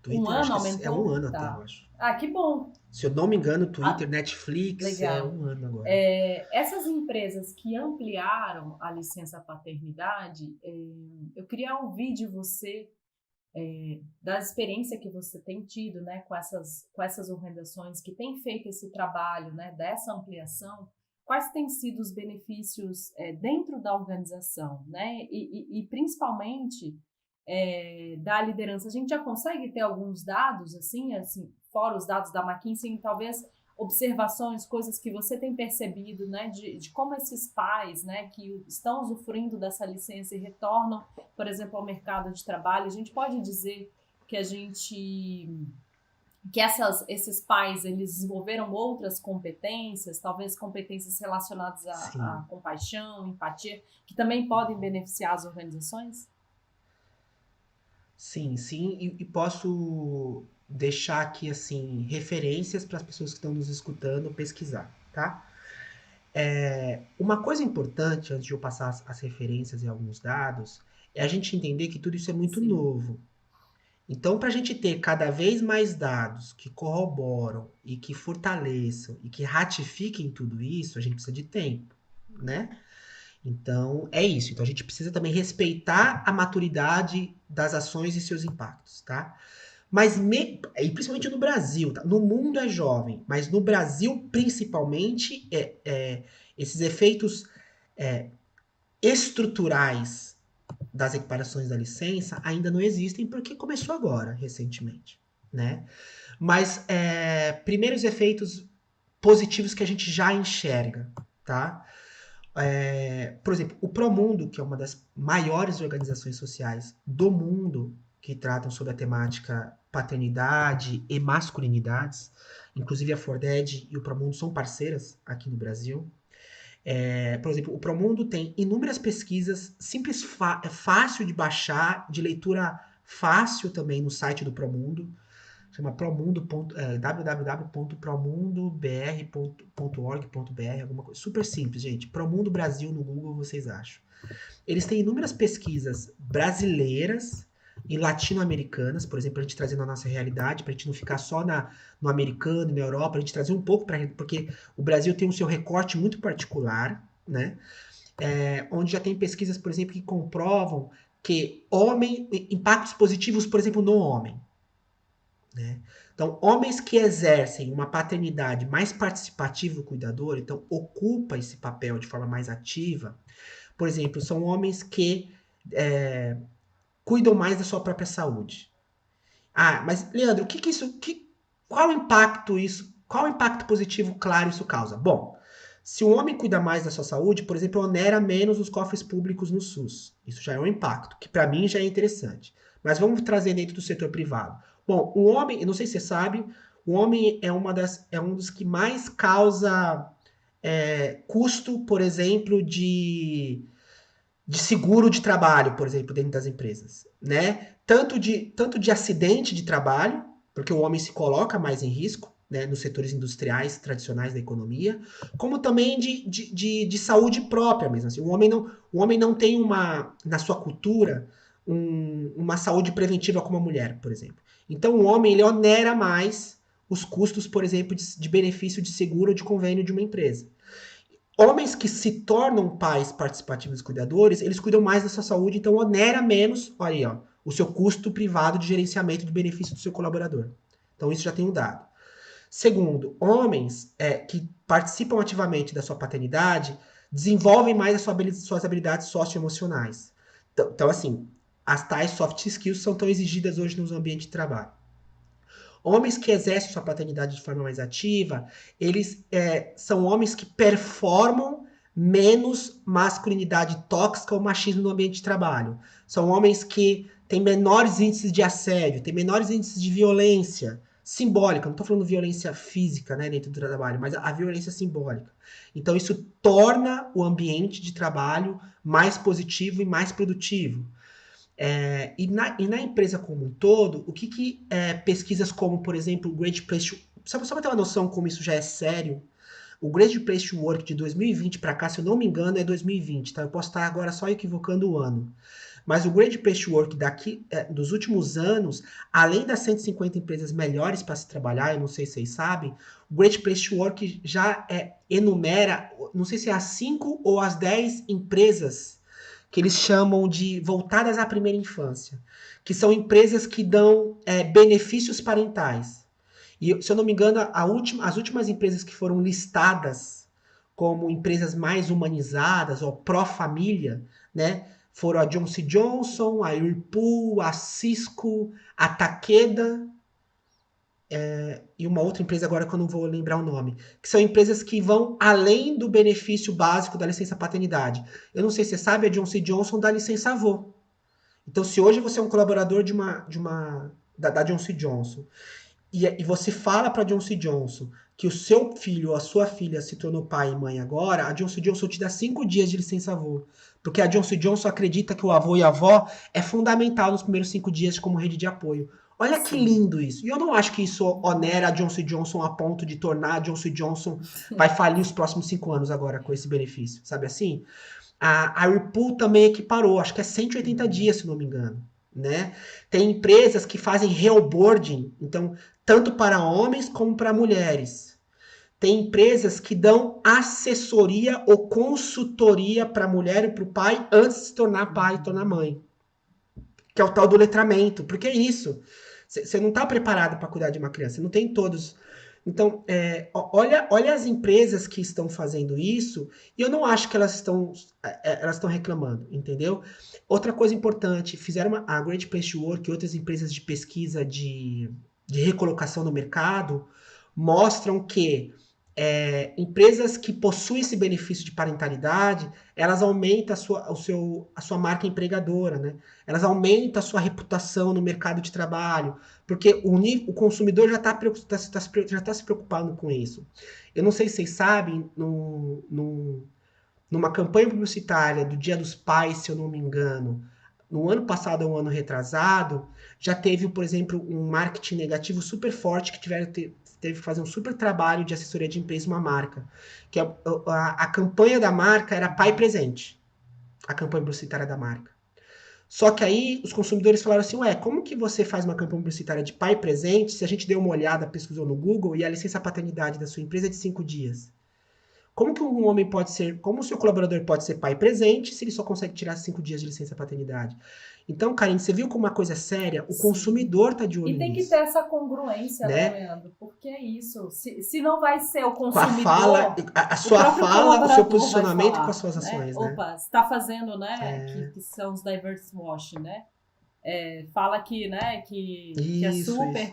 S2: Twitter, acho
S1: ano
S2: que é um
S1: aumentou?
S2: ano até, eu
S1: Tá.
S2: acho.
S1: Ah, que bom.
S2: Se eu não me engano,
S1: Ah,
S2: Twitter, Netflix, é
S1: legal.
S2: um ano agora.
S1: Essas empresas que ampliaram a licença paternidade, eu queria ouvir de você, da experiência que você tem tido, né, com essas organizações que têm feito esse trabalho, né, dessa ampliação, quais têm sido os benefícios dentro da organização, né, e principalmente da liderança. A gente já consegue ter alguns dados, assim, fora os dados da McKinsey, talvez observações, coisas que você tem percebido, né, de como esses pais, né, que estão usufruindo dessa licença e retornam, por exemplo, ao mercado de trabalho. A gente pode dizer que esses pais, eles desenvolveram outras competências, talvez competências relacionadas à
S2: Sim,
S1: compaixão, empatia, que também podem beneficiar as organizações?
S2: sim, e posso deixar aqui, assim, referências para as pessoas que estão nos escutando pesquisar, tá? Uma coisa importante, antes de eu passar as referências e alguns dados, é a gente entender que tudo isso é muito
S1: Sim,
S2: novo. Então, para a gente ter cada vez mais dados que corroboram e que fortaleçam e que ratifiquem tudo isso, a gente precisa de tempo, né? Então, é isso. Então, a gente precisa também respeitar a maturidade das ações e seus impactos, tá? E principalmente no Brasil, tá? No mundo é jovem, mas no Brasil, principalmente, esses efeitos é, estruturais das equiparações da licença ainda não existem porque começou agora, recentemente, né? Mas primeiros efeitos positivos que a gente já enxerga, tá? Por exemplo, o Promundo, que é uma das maiores organizações sociais do mundo que tratam sobre a temática paternidade e masculinidades, inclusive a Forded e o Promundo são parceiras aqui no Brasil. Por exemplo, o Promundo tem inúmeras pesquisas, simples, fácil de baixar, de leitura fácil também no site do Promundo. Chama Promundo, www.promundobr.org.br, alguma coisa. Super simples, gente. Promundo Brasil no Google vocês acham. Eles têm inúmeras pesquisas brasileiras e latino-americanas, por exemplo, a gente trazendo a nossa realidade, para a gente não ficar só no americano e na Europa, a gente trazer um pouco para. Porque o Brasil tem o seu recorte muito particular, né? Onde já tem pesquisas, por exemplo, que comprovam que impactos positivos, por exemplo, no homem. Né? Então, homens que exercem uma paternidade mais participativa e cuidadora, então ocupa esse papel de forma mais ativa, por exemplo, são homens que cuidam mais da sua própria saúde. Ah, mas Leandro, qual o impacto positivo claro isso causa? Bom, se um homem cuida mais da sua saúde, por exemplo, onera menos os cofres públicos no SUS. Isso já é um impacto, que para mim já é interessante. Mas vamos trazer dentro do setor privado. Bom, o homem, eu não sei se você sabe, o homem é um dos que mais causa custo, por exemplo, de seguro de trabalho, por exemplo, dentro das empresas, né? Tanto de acidente de trabalho, porque o homem se coloca mais em risco, né, nos setores industriais tradicionais da economia, como também de saúde própria mesmo. Assim, o homem não tem na sua cultura, uma saúde preventiva como a mulher, por exemplo. Então o homem ele onera mais os custos, por exemplo, de benefício de seguro ou de convênio de uma empresa. Homens que se tornam pais participativos e cuidadores, eles cuidam mais da sua saúde, então onera menos, olha aí, ó, o seu custo privado de gerenciamento de benefício do seu colaborador. Então isso já tem um dado. Segundo, homens que participam ativamente da sua paternidade desenvolvem mais suas habilidades socioemocionais. Então, assim, as tais soft skills são tão exigidas hoje nos ambientes de trabalho. Homens que exercem sua paternidade de forma mais ativa, eles são homens que performam menos masculinidade tóxica ou machismo no ambiente de trabalho. São homens que têm menores índices de assédio, têm menores índices de violência simbólica. Não estou falando violência física, né, dentro do trabalho, mas a violência simbólica. Então isso torna o ambiente de trabalho mais positivo e mais produtivo. E na empresa como um todo, o que pesquisas como, por exemplo, o Great Place to... Só para ter uma noção como isso já é sério, o Great Place to Work de 2020 para cá, se eu não me engano, é 2020, tá? Eu posso estar agora só equivocando o ano. Mas o Great Place to Work dos últimos anos, além das 150 empresas melhores para se trabalhar, eu não sei se vocês sabem, o Great Place to Work já enumera, não sei se é as 5 ou as 10 empresas que eles chamam de voltadas à primeira infância, que são empresas que dão benefícios parentais. E, se eu não me engano, as últimas empresas que foram listadas como empresas mais humanizadas ou pró-família, né, foram a Johnson Johnson, a Whirlpool, a Cisco, a Takeda, e uma outra empresa agora que eu não vou lembrar o nome, que são empresas que vão além do benefício básico da licença paternidade. Eu não sei se você sabe, a Johnson Johnson dá licença avô. Então, se hoje você é um colaborador da Johnson Johnson e você fala para a Johnson Johnson que o seu filho ou a sua filha se tornou pai e mãe agora, a Johnson Johnson te dá 5 dias de licença avô. Porque a Johnson Johnson acredita que o avô e a avó é fundamental nos primeiros 5 dias como rede de apoio. Olha que
S1: Sim.
S2: lindo isso. E eu não acho que isso onera a Johnson Johnson a ponto de tornar a Johnson Johnson vai falir os próximos 5 anos agora com esse benefício, sabe assim? A Whirlpool também equiparou, acho que é 180 dias, se não me engano. Né? Tem empresas que fazem reoboarding, então, tanto para homens como para mulheres. Tem empresas que dão assessoria ou consultoria para a mulher e para o pai antes de se tornar pai e tornar mãe. Que é o tal do letramento. Porque é isso. Você não está preparado para cuidar de uma criança. Você não tem todos. Então, olha as empresas que estão fazendo isso, e eu não acho que elas estão reclamando, entendeu? Outra coisa importante, fizeram a Great Place to Work e outras empresas de pesquisa de recolocação no mercado mostram que empresas que possuem esse benefício de parentalidade, elas aumentam a sua marca empregadora, né? Elas aumentam a sua reputação no mercado de trabalho, porque o consumidor já está se preocupando com isso. Eu não sei se vocês sabem, numa campanha publicitária do Dia dos Pais, se eu não me engano, no ano passado ou um ano retrasado, já teve, por exemplo, um marketing negativo super forte que teve que fazer um super trabalho de assessoria de imprensa uma marca. Que a campanha da marca era pai presente. A campanha publicitária da marca. Só que aí os consumidores falaram assim, como que você faz uma campanha publicitária de pai presente se a gente deu uma olhada, pesquisou no Google e a licença paternidade da sua empresa é de 5 dias? Como que um homem pode ser, como o seu colaborador pode ser pai presente se ele só consegue tirar 5 dias de licença paternidade? Então, Karine, você viu como uma coisa é séria? O consumidor está de olho nisso.
S1: E tem que ter essa congruência, né, Leandro? Porque é isso. Se não vai ser o consumidor...
S2: Com a fala, a sua fala, o seu posicionamento com as suas ações, né?
S1: Opa, você está fazendo, né, que são os diverse washing, né? Fala que, né, que é super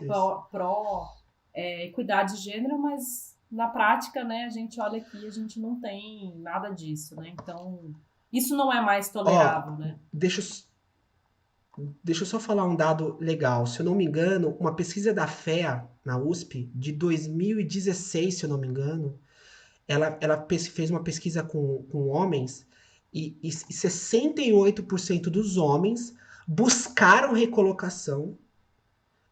S1: pró equidade de gênero, mas na prática, né, a gente olha aqui, a gente não tem nada disso, né? Então, isso não é mais tolerável, né?
S2: Deixa eu só falar um dado legal. Se eu não me engano, uma pesquisa da FEA, na USP, de 2016, se eu não me engano, ela fez uma pesquisa com homens e 68% dos homens buscaram recolocação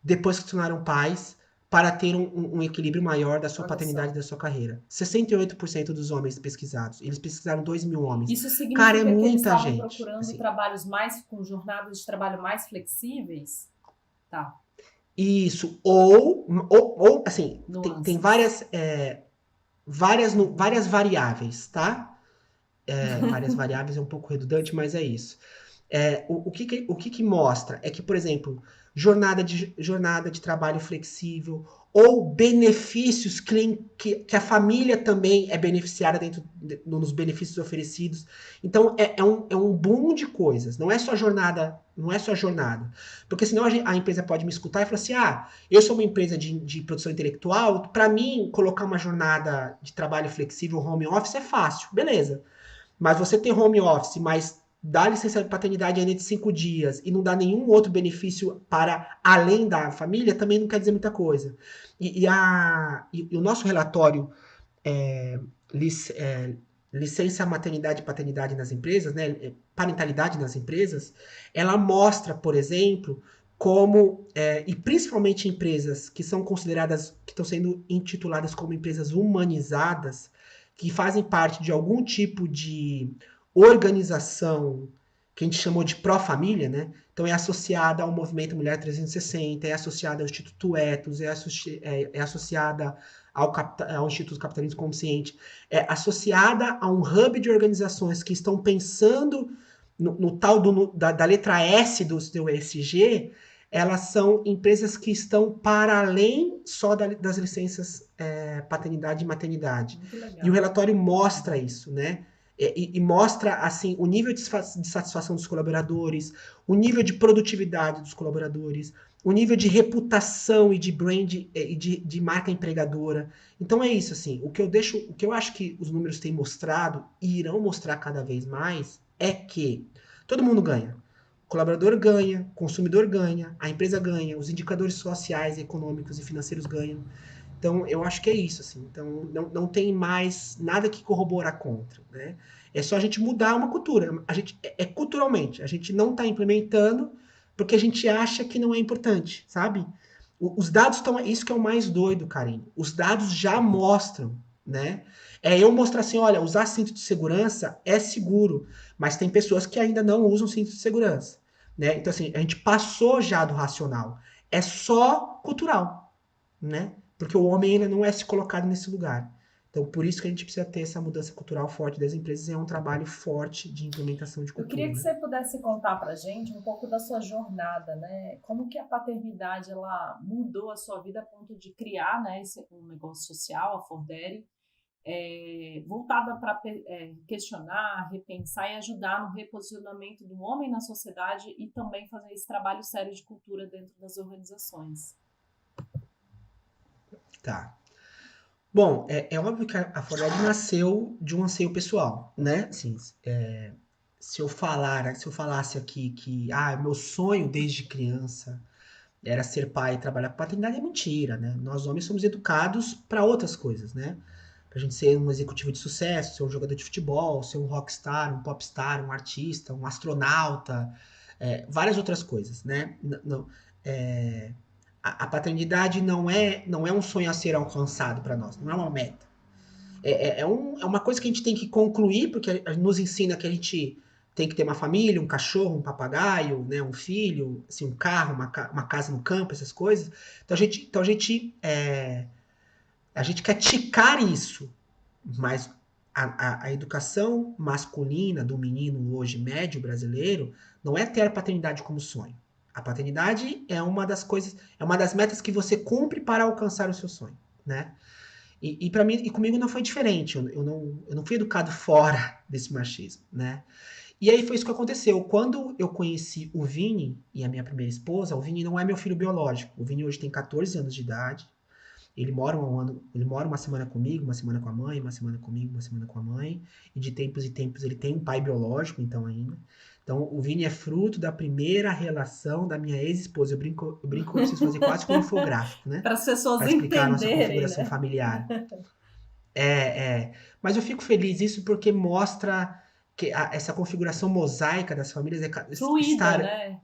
S2: depois que se tornaram pais para ter um equilíbrio maior da sua paternidade e da sua carreira. 68% dos homens pesquisados. Eles pesquisaram 2.000 homens.
S1: Isso significa
S2: Cara, é
S1: que
S2: muita
S1: eles estavam
S2: gente.
S1: procurando
S2: Assim,
S1: trabalhos com jornadas de trabalho mais flexíveis? Tá.
S2: Isso. Ou assim, tem várias variáveis, tá? Várias variáveis é um pouco redundante, mas é isso. O que mostra é que, por exemplo, jornada de trabalho flexível ou benefícios que a família também é beneficiada nos benefícios oferecidos. Então, é um boom de coisas. Não é só jornada. Porque senão a empresa pode me escutar e falar assim, eu sou uma empresa de produção intelectual, para mim, colocar uma jornada de trabalho flexível, home office, é fácil. Beleza. Mas você ter home office, mas dá licença de paternidade ainda de 5 dias e não dá nenhum outro benefício para além da família, também não quer dizer muita coisa. E o nosso relatório licença maternidade e paternidade nas empresas, né, parentalidade nas empresas, ela mostra, por exemplo, como, e principalmente empresas que são consideradas, que estão sendo intituladas como empresas humanizadas, que fazem parte de algum tipo de organização que a gente chamou de pró-família, né? Então é associada ao Movimento Mulher 360, é associada ao Instituto Etos, é associada ao Instituto Capitalismo Consciente, é associada a um hub de organizações que estão pensando no tal da letra S do seu ESG, elas são empresas que estão para além só das licenças paternidade e maternidade. E o relatório mostra isso, né? E mostra assim o nível de satisfação dos colaboradores, o nível de produtividade dos colaboradores, o nível de reputação e de brand e de marca empregadora. Então é isso, assim, o que eu acho que os números têm mostrado e irão mostrar cada vez mais é que todo mundo ganha. O colaborador ganha, o consumidor ganha, a empresa ganha, os indicadores sociais, econômicos e financeiros ganham. Então, eu acho que é isso, assim. Então, não tem mais nada que corroborar contra, né? É só a gente mudar uma cultura. A gente, culturalmente. A gente não está implementando porque a gente acha que não é importante, sabe? Os dados estão... Isso que é o mais doido, Karine. Os dados já mostram, né? É eu mostrar assim, olha, usar cinto de segurança é seguro, mas tem pessoas que ainda não usam cinto de segurança, né? Então, assim, a gente passou já do racional. É só cultural, né? Porque o homem ainda não é se colocado nesse lugar. Então, por isso que a gente precisa ter essa mudança cultural forte das empresas e é um trabalho forte de implementação de
S1: Eu
S2: cultura,
S1: queria que
S2: né?
S1: você pudesse contar para a gente um pouco da sua jornada, né? Como que a paternidade ela mudou a sua vida a ponto de criar, né, um negócio social, a Fordere, voltada para questionar, repensar e ajudar no reposicionamento do homem na sociedade e também fazer esse trabalho sério de cultura dentro das organizações.
S2: Tá. Bom, é óbvio que a Ford nasceu de um anseio pessoal, né? Assim, se eu falasse aqui que meu sonho desde criança era ser pai e trabalhar com paternidade, é mentira, né? Nós homens somos educados para outras coisas, né? Pra gente ser um executivo de sucesso, ser um jogador de futebol, ser um rockstar, um popstar, um artista, um astronauta, várias outras coisas, né? Não, é, a paternidade não é um sonho a ser alcançado para nós, não é uma meta. É uma coisa que a gente tem que concluir, porque nos ensina que a gente tem que ter uma família, um cachorro, um papagaio, né, um filho, assim, um carro, uma casa no campo, essas coisas. A gente quer ticar isso, mas a educação masculina do menino hoje médio brasileiro não é ter a paternidade como sonho. A paternidade é uma das coisas, é uma das metas que você cumpre para alcançar o seu sonho, né? E para mim, e comigo não foi diferente. Eu não fui educado fora desse machismo, né? E aí foi isso que aconteceu. Quando eu conheci o Vini e a minha primeira esposa, o Vini não é meu filho biológico. O Vini hoje tem 14 anos de idade. Ele mora uma semana comigo, uma semana com a mãe, uma semana comigo, uma semana com a mãe. E de tempos em tempos ele tem um pai biológico, então ainda. Então o Vini é fruto da primeira relação da minha ex-esposa. Eu brinco que eu preciso fazer quase que um infográfico, né?
S1: Para as pessoas
S2: Para explicar a nossa
S1: entenderem,
S2: configuração
S1: né?
S2: familiar. Mas eu fico feliz isso porque mostra que essa configuração mosaica das famílias
S1: Fluida, né?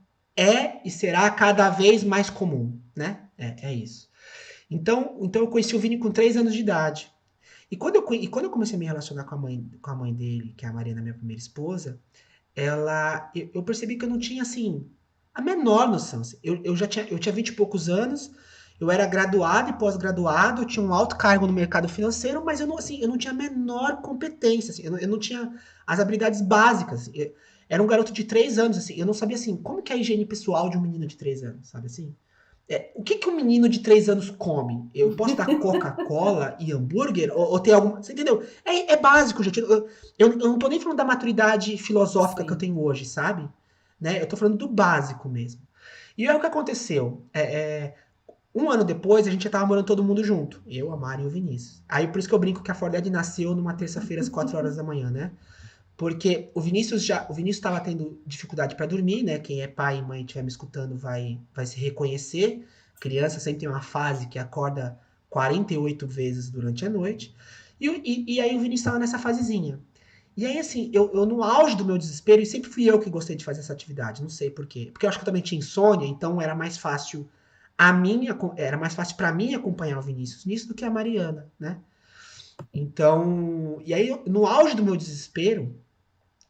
S2: e será cada vez mais comum, né? É isso. Então eu conheci o Vini com 3 anos de idade. Quando eu comecei a me relacionar com a mãe dele, que é a Mariana, minha primeira esposa, eu percebi que eu não tinha, assim, a menor noção. Assim. Eu tinha 20 e poucos anos, eu era graduado e pós-graduado, eu tinha um alto cargo no mercado financeiro, mas eu não tinha a menor competência, assim, eu não tinha as habilidades básicas. Assim. Eu era um garoto de 3 anos, assim, eu não sabia, assim, como que é a higiene pessoal de um menino de 3 anos, sabe assim? O que que um menino de 3 anos come? Eu posso dar Coca-Cola e hambúrguer? Ou tem alguma... Você entendeu? É básico, gente. Eu não tô nem falando da maturidade filosófica que eu
S1: Sim.
S2: tenho hoje, sabe? Né? Eu tô falando do básico mesmo. E aí o que aconteceu? Um ano depois, a gente já tava morando todo mundo junto. Eu, a Mari e o Vinícius. Aí por isso que eu brinco que a Forded nasceu numa terça-feira às 4 horas da manhã, né? Porque o Vinícius estava tendo dificuldade para dormir, né? Quem é pai e mãe estiver me escutando vai se reconhecer. Criança sempre tem uma fase que acorda 48 vezes durante a noite. E aí o Vinícius estava nessa fasezinha. E aí, assim, eu no auge do meu desespero, e sempre fui eu que gostei de fazer essa atividade, não sei por quê. Porque eu acho que eu também tinha insônia, então era mais fácil para mim acompanhar o Vinícius nisso do que a Mariana, né? Então, e aí, no auge do meu desespero,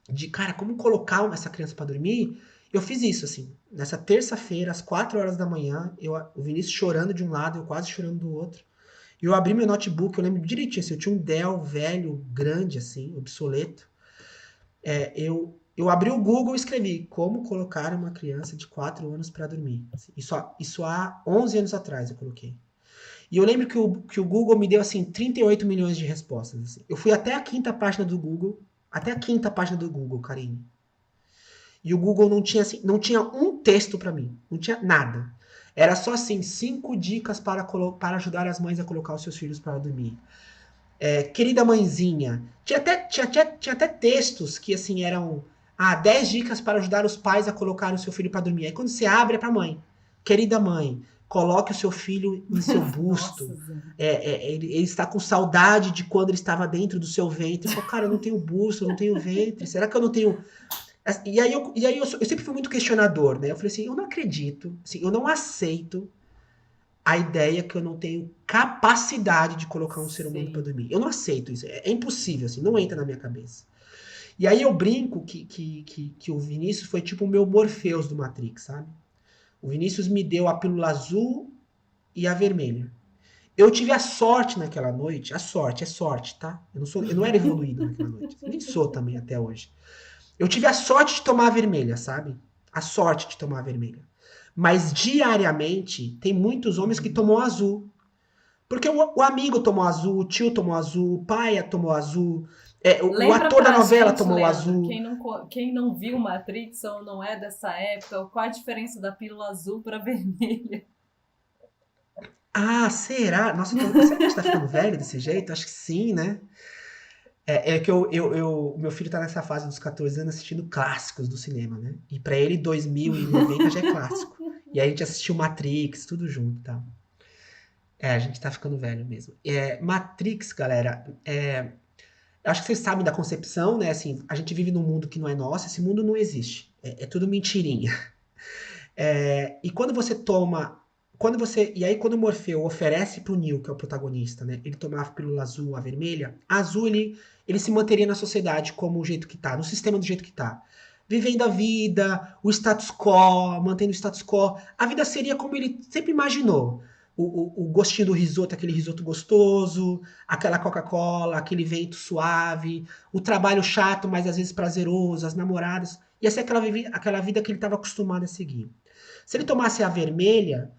S2: de, cara, como colocar essa criança para dormir, eu fiz isso, assim. Nessa terça-feira, às 4 horas da manhã, o Vinícius chorando de um lado, eu quase chorando do outro. E eu abri meu notebook, eu lembro direitinho, assim, eu tinha um Dell velho, grande, assim, obsoleto. Eu abri o Google e escrevi como colocar uma criança de 4 anos para dormir. Assim, isso há 11 anos atrás eu coloquei. E eu lembro que o Google me deu, assim, 38 milhões de respostas. Assim. Eu fui até a quinta página do Google, Karine. E o Google não tinha, assim, não tinha um texto para mim, não tinha nada. Era só assim, 5 dicas para ajudar as mães a colocar os seus filhos para dormir. Querida mãezinha, tinha até textos que assim eram 10 dicas para ajudar os pais a colocar o seu filho para dormir. Aí quando você abre é para mãe. Querida mãe, coloque o seu filho em seu busto.
S1: Nossa, Zé.
S2: Ele está com saudade de quando ele estava dentro do seu ventre. Ele falou, cara, eu não tenho busto, eu não tenho ventre. Será que eu não tenho... E aí eu sempre fui muito questionador, né? Eu falei assim, eu não acredito, assim, eu não aceito a ideia que eu não tenho capacidade de colocar um ser humano para
S1: Sim.
S2: dormir. Eu não aceito isso. É impossível, assim, não entra na minha cabeça. E aí eu brinco que o Vinícius foi tipo o meu Morpheus do Matrix, sabe? O Vinícius me deu a pílula azul e a vermelha. Eu tive a sorte naquela noite, a sorte, é sorte, tá? Eu não era evoluído naquela noite. Nem sou também até hoje. Eu tive a sorte de tomar a vermelha, sabe? A sorte de tomar a vermelha. Mas diariamente tem muitos homens que
S1: Uhum.
S2: tomam azul. Porque o amigo tomou azul, o tio tomou azul, o pai tomou azul, o
S1: Lembra
S2: ator da
S1: pra
S2: novela
S1: gente,
S2: tomou
S1: Leandro,
S2: azul.
S1: quem não viu Matrix ou não é dessa época, qual a diferença da pílula azul para vermelha?
S2: Ah, será? Nossa, será que a gente tá ficando velho desse jeito? Acho que sim, né? É que meu filho tá nessa fase dos 14 anos assistindo clássicos do cinema, né? E pra ele 2090 já é clássico. E aí a gente assistiu Matrix, tudo junto, tá? A gente tá ficando velho mesmo. Matrix, galera, acho que vocês sabem da concepção, né? Assim, a gente vive num mundo que não é nosso, esse mundo não existe. É tudo mentirinha. E quando você toma. E aí, quando o Morfeu oferece pro Neo, que é o protagonista, né? Ele tomar a pílula azul, a vermelha, a azul ele se manteria na sociedade como o jeito que tá, no sistema do jeito que tá. Vivendo a vida, o status quo, mantendo o status quo. A vida seria como ele sempre imaginou. O gostinho do risoto, aquele risoto gostoso, aquela Coca-Cola, aquele vento suave, o trabalho chato, mas às vezes prazeroso, as namoradas. Ia ser aquela vida que ele estava acostumado a seguir. Se ele tomasse a vermelha,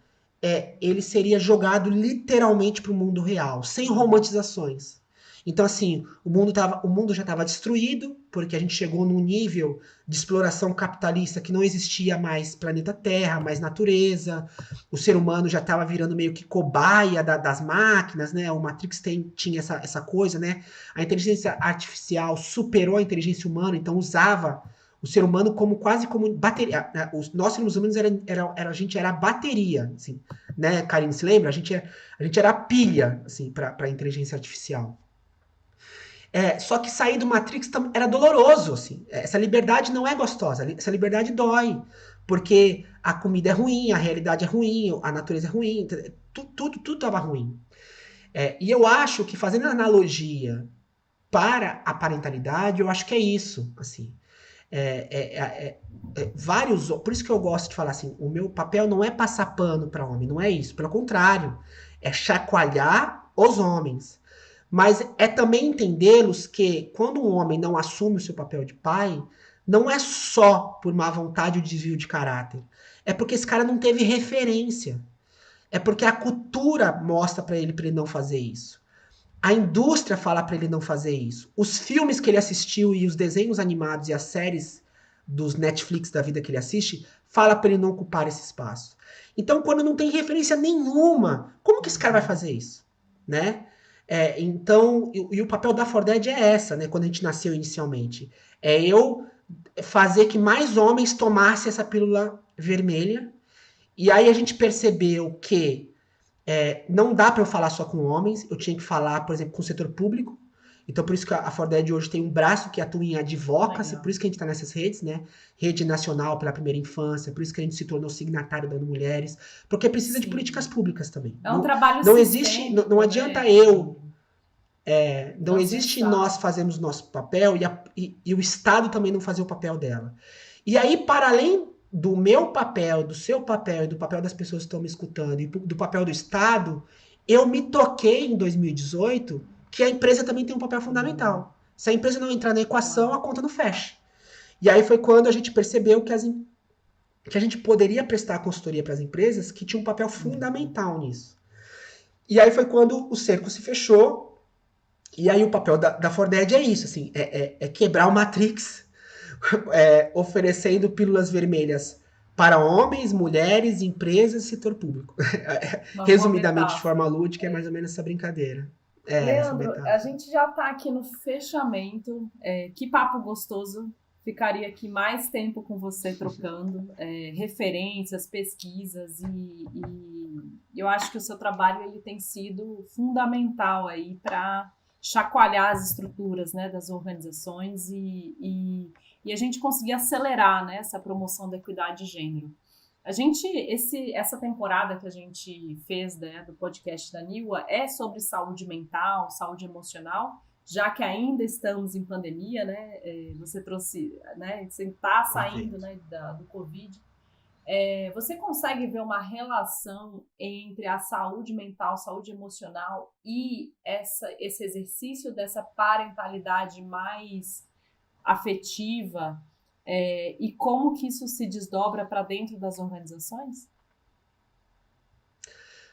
S2: ele seria jogado literalmente para o mundo real, sem romantizações. Então, assim, o mundo já estava destruído, porque a gente chegou num nível de exploração capitalista que não existia mais planeta Terra, mais natureza. O ser humano já estava virando meio que cobaia das máquinas, né? O Matrix tinha essa coisa, né? A inteligência artificial superou a inteligência humana, então usava o ser humano quase como bateria. Nós seres humanos a gente era a bateria, assim, né, Karine, se lembra? A gente era a pilha, assim, para a inteligência artificial. Só que sair do Matrix era doloroso, assim. Essa liberdade não é gostosa, essa liberdade dói, porque a comida é ruim, a realidade é ruim, a natureza é ruim, tudo estava ruim. E eu acho que fazendo analogia para a parentalidade, eu acho que é isso, assim. Vários. Por isso que eu gosto de falar assim: o meu papel não é passar pano para homem, não é isso. Pelo contrário, é chacoalhar os homens. Mas é também entendê-los que quando um homem não assume o seu papel de pai, não é só por má vontade ou desvio de caráter. É porque esse cara não teve referência. É porque a cultura mostra para ele não fazer isso. A indústria fala para ele não fazer isso. Os filmes que ele assistiu e os desenhos animados e as séries dos Netflix da vida que ele assiste fala para ele não ocupar esse espaço. Então, quando não tem referência nenhuma, como que esse cara vai fazer isso, né? Então, o papel da Forded é essa, né? Quando a gente nasceu inicialmente, eu fazer que mais homens tomassem essa pílula vermelha. E aí a gente percebeu que não dá para eu falar só com homens, eu tinha que falar, por exemplo, com o setor público. Então, por isso que a Forded hoje tem um braço que atua em advocacy,
S1: Legal.
S2: por isso que a gente está nessas redes, né? Rede Nacional pela Primeira Infância, por isso que a gente se tornou signatário da ONU Mulheres, porque precisa de políticas
S1: Sim.
S2: públicas também.
S1: É um trabalho
S2: Não existe, não
S1: sistêmico,
S2: adianta
S1: né?
S2: não existe nós
S1: Transversal.
S2: fazermos nosso papel e o Estado também não fazer o papel dela. E aí, para além do meu papel, do seu papel e do papel das pessoas que estão me escutando e do papel do Estado, eu me toquei em 2018 que a empresa também tem um papel fundamental. Se a empresa não entrar na equação, a
S1: Claro.
S2: conta não fecha. E aí foi quando a gente percebeu que a gente poderia prestar consultoria para as empresas que tinham um papel
S1: Uhum.
S2: fundamental nisso. E aí foi quando o cerco se fechou. E aí o papel da Forded é isso, assim, quebrar o Matrix, oferecendo pílulas vermelhas para homens, mulheres, empresas e setor público.
S1: Uma boa
S2: Resumidamente, de forma
S1: metáfora.
S2: lúdica, é mais ou menos essa brincadeira. Essa
S1: Leandro, a
S2: metáfora.
S1: gente já está aqui no fechamento. Que papo gostoso. Ficaria aqui mais tempo com você trocando referências, pesquisas e eu acho que o seu trabalho ele tem sido fundamental aí para chacoalhar as estruturas, né, das organizações e a gente conseguir acelerar, né, essa promoção da equidade de gênero. Essa temporada que a gente fez, né, do podcast da NIWA é sobre saúde mental, saúde emocional, já que ainda estamos em pandemia, né? Você trouxe, né? Você está saindo, né, do Covid. Você consegue ver uma relação entre a saúde mental, saúde emocional e esse exercício dessa parentalidade mais afetiva? E como que isso se desdobra para dentro das organizações?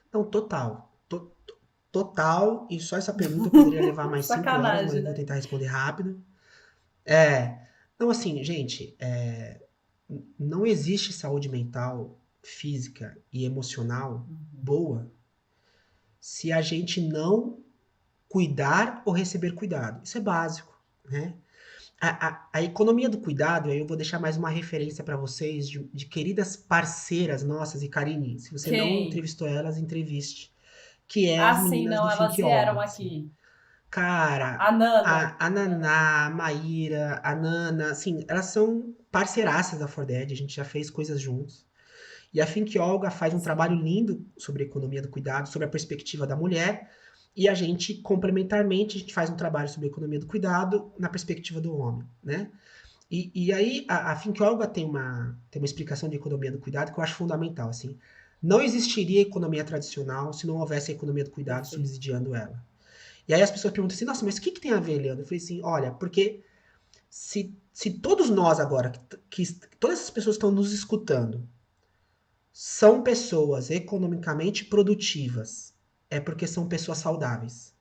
S2: Então, total, e só essa pergunta poderia levar mais 5 horas, mas
S1: Sacanagem,
S2: eu vou
S1: né?
S2: tentar responder rápido. É, então assim, gente, não existe saúde mental, física e emocional boa se a gente não cuidar ou receber cuidado. Isso é básico, né? A economia do cuidado, aí eu vou deixar mais uma referência para vocês de queridas parceiras nossas, e Karine, se você não
S1: Quem?
S2: entrevistou elas, entreviste, que é
S1: Ah,
S2: as
S1: sim,
S2: meninas
S1: não,
S2: do
S1: elas
S2: Think
S1: vieram
S2: Olga, assim.
S1: aqui.
S2: Cara,
S1: A Nana.
S2: a Naná, a Maíra, a Nana, assim, elas são parceiraças da Forded, a gente já fez coisas juntos. E a Think Olga faz um trabalho
S1: Sim.
S2: lindo sobre a economia do cuidado, sobre a perspectiva da mulher, e a gente, complementarmente, a gente faz um trabalho sobre a economia do cuidado na perspectiva do homem, né? E aí, a Think Olga tem uma explicação de economia do cuidado que eu acho fundamental, assim. Não existiria economia tradicional se não houvesse a economia do cuidado
S1: Perfeito.
S2: subsidiando ela. E aí as pessoas perguntam assim, nossa, mas o que tem a ver, Leandro? Eu falei assim, olha, porque se todos nós agora, todas essas pessoas que estão nos escutando, são pessoas economicamente produtivas, é porque são pessoas saudáveis.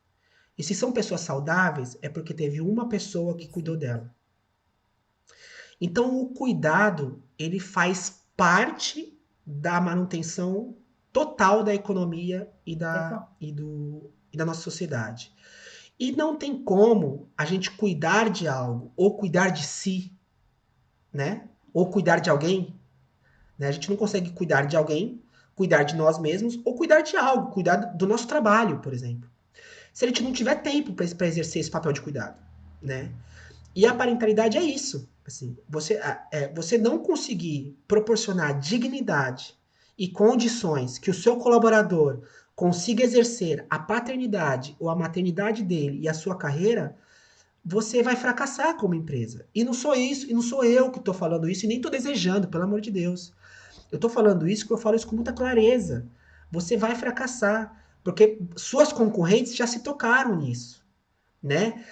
S2: E se são pessoas saudáveis, é porque teve uma pessoa que cuidou
S1: Perfeito.
S2: dela. Então, o cuidado, ele faz parte da manutenção total da economia e da nossa sociedade. E não tem como a gente cuidar de algo ou cuidar de si, né? Ou cuidar de alguém, né? A gente não consegue cuidar de alguém, cuidar de nós mesmos ou cuidar de algo, cuidar do nosso trabalho, por exemplo. Se a gente não tiver tempo para exercer esse papel de cuidado, né? E a parentalidade é isso. Assim, você não conseguir proporcionar dignidade e condições que o seu colaborador consiga exercer a paternidade ou a maternidade dele e a sua carreira, você vai fracassar como empresa. E não sou isso, e não sou eu que estou falando isso, e nem estou desejando, pelo amor de Deus. Eu estou falando isso porque eu falo isso com muita clareza. Você vai fracassar, porque suas concorrentes já se tocaram nisso, né?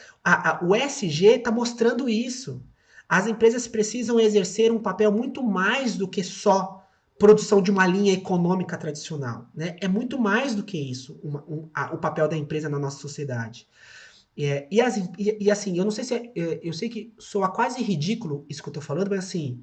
S2: O SG está mostrando isso. As empresas precisam exercer um papel muito mais do que só produção de uma linha econômica tradicional, né? É muito mais do que isso, o papel da empresa na nossa sociedade. Assim, eu não sei se eu sei que soa quase ridículo isso que eu estou falando, mas assim,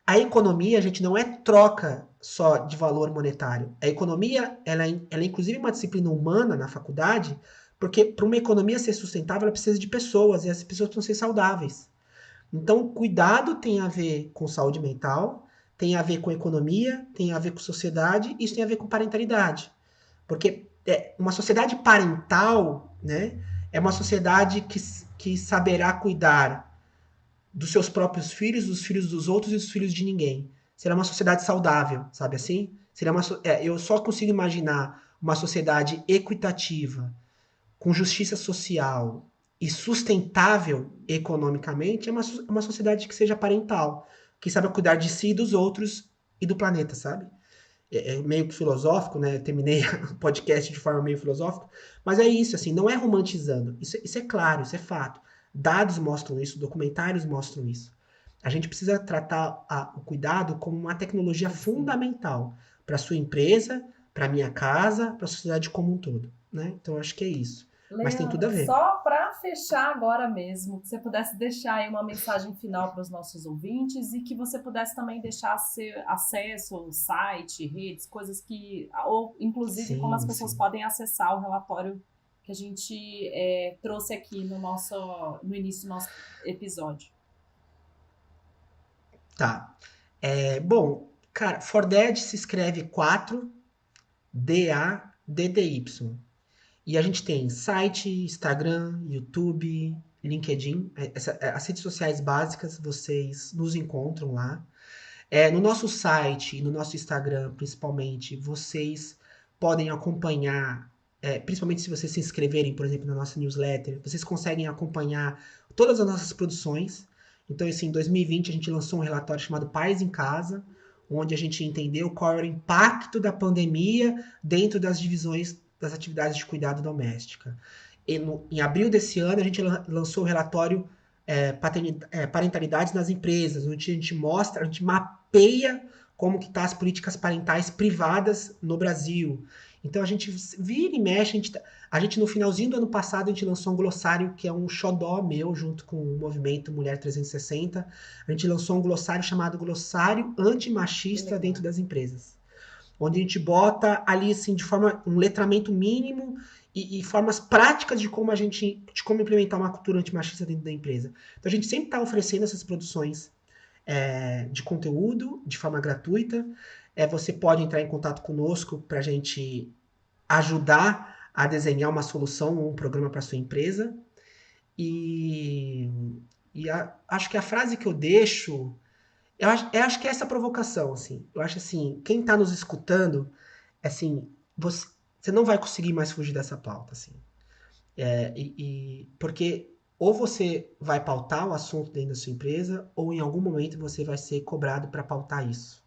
S2: a economia, a gente não é troca só de valor monetário. A economia, ela é inclusive uma disciplina humana na faculdade, porque para uma economia ser sustentável, ela precisa de pessoas, e essas pessoas precisam ser saudáveis. Então, cuidado tem a ver com saúde mental, tem a ver com economia, tem a ver com sociedade, isso tem a ver com parentalidade. Porque uma sociedade parental, né, é uma sociedade que saberá cuidar dos seus próprios filhos, dos filhos dos outros e dos filhos de ninguém. Será uma sociedade saudável, sabe assim? Eu só consigo imaginar uma sociedade equitativa, com justiça social e sustentável economicamente, uma sociedade que seja parental, que saiba cuidar de si, dos outros e do planeta, sabe? É meio que filosófico, né? Eu terminei o podcast de forma meio filosófica, mas é isso, assim, não é romantizando. Isso é claro, isso é fato. Dados mostram isso, documentários mostram isso. A gente precisa tratar o cuidado como uma tecnologia
S1: Perfeito.
S2: fundamental para sua empresa, para minha casa, para a sociedade como um todo, né? Então, eu acho que é isso. mas tem tudo a
S1: Leandro,
S2: ver.
S1: só para fechar agora mesmo, que você pudesse deixar aí uma mensagem final para os nossos ouvintes e que você pudesse também deixar seu acesso, site, redes, coisas que, ou inclusive como as
S2: Sim,
S1: pessoas
S2: sim.
S1: podem acessar o relatório que a gente trouxe aqui no início do nosso episódio.
S2: Tá. Bom, cara, Forded se escreve 4 DADDY. E a gente tem site, Instagram, YouTube, LinkedIn. As redes sociais básicas, vocês nos encontram lá. No nosso site e no nosso Instagram, principalmente, vocês podem acompanhar, principalmente se vocês se inscreverem, por exemplo, na nossa newsletter, vocês conseguem acompanhar todas as nossas produções. Então, assim, em 2020 a gente lançou um relatório chamado Pais em Casa, onde a gente entendeu qual era o impacto da pandemia dentro das divisões das atividades de cuidado doméstica. Em abril desse ano, a gente lançou o relatório parentalidades nas empresas, onde a gente mostra, a gente mapeia como que tá as políticas parentais privadas no Brasil. Então a gente vira e mexe, a gente no finalzinho do ano passado a gente lançou um glossário que é um xodó meu junto com o movimento Mulher 360. A gente lançou um glossário chamado Glossário
S1: Que
S2: Antimachista
S1: legal.
S2: dentro das empresas, onde a gente bota ali assim de forma um letramento mínimo e formas práticas de como implementar uma cultura antimachista dentro da empresa. Então a gente sempre está oferecendo essas produções de conteúdo de forma gratuita. Você pode entrar em contato conosco para a gente ajudar a desenhar uma solução ou um programa para sua empresa. E, acho que a frase que eu deixo, eu acho que é essa provocação, assim. Eu acho assim, quem está nos escutando, assim, você não vai conseguir mais fugir dessa pauta, assim. Porque ou você vai pautar o assunto dentro da sua empresa, ou em algum momento você vai ser cobrado para pautar isso.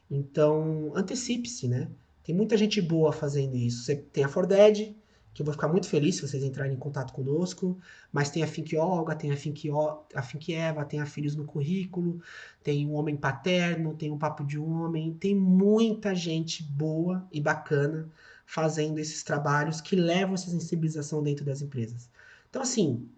S2: Então, antecipe-se, né? Tem muita gente boa fazendo isso. Você tem a Forded, que eu vou ficar muito feliz se vocês entrarem em contato conosco, mas tem a Think Olga, tem a Think Eva, tem a Filhos no Currículo, tem o Homem Paterno, tem o Papo de Homem, tem muita gente boa e bacana fazendo esses trabalhos que levam essa sensibilização dentro das empresas. Então, assim,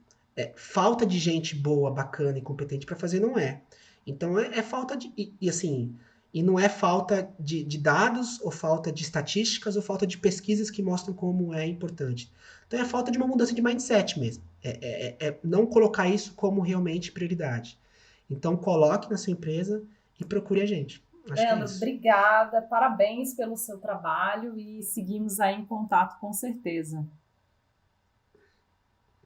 S2: falta de gente boa, bacana e competente para fazer não é. Então, é falta de. Assim, e não é falta de dados, ou falta de estatísticas, ou falta de pesquisas que mostram como é importante. Então é falta de uma mudança de mindset mesmo. É não colocar isso como realmente prioridade. Então coloque na sua empresa e procure a gente. Acho que é
S1: Leandro,
S2: isso.
S1: obrigada, parabéns pelo seu trabalho e seguimos aí em contato com certeza.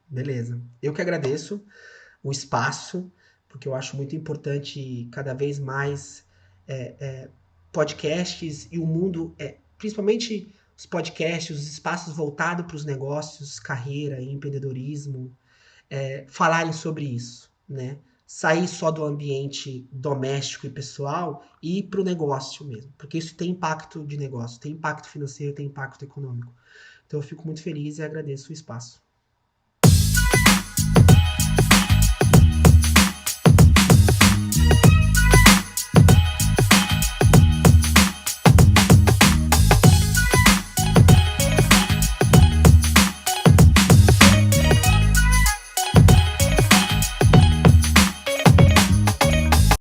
S2: Beleza. Eu que agradeço o espaço, porque eu acho muito importante cada vez mais podcasts e o mundo, principalmente os podcasts, os espaços voltados para os negócios, carreira e empreendedorismo, falarem sobre isso, né? Sair só do ambiente doméstico e pessoal e ir para o negócio mesmo, porque isso tem impacto de negócio, tem impacto financeiro, tem impacto econômico. Então eu fico muito feliz e agradeço o espaço.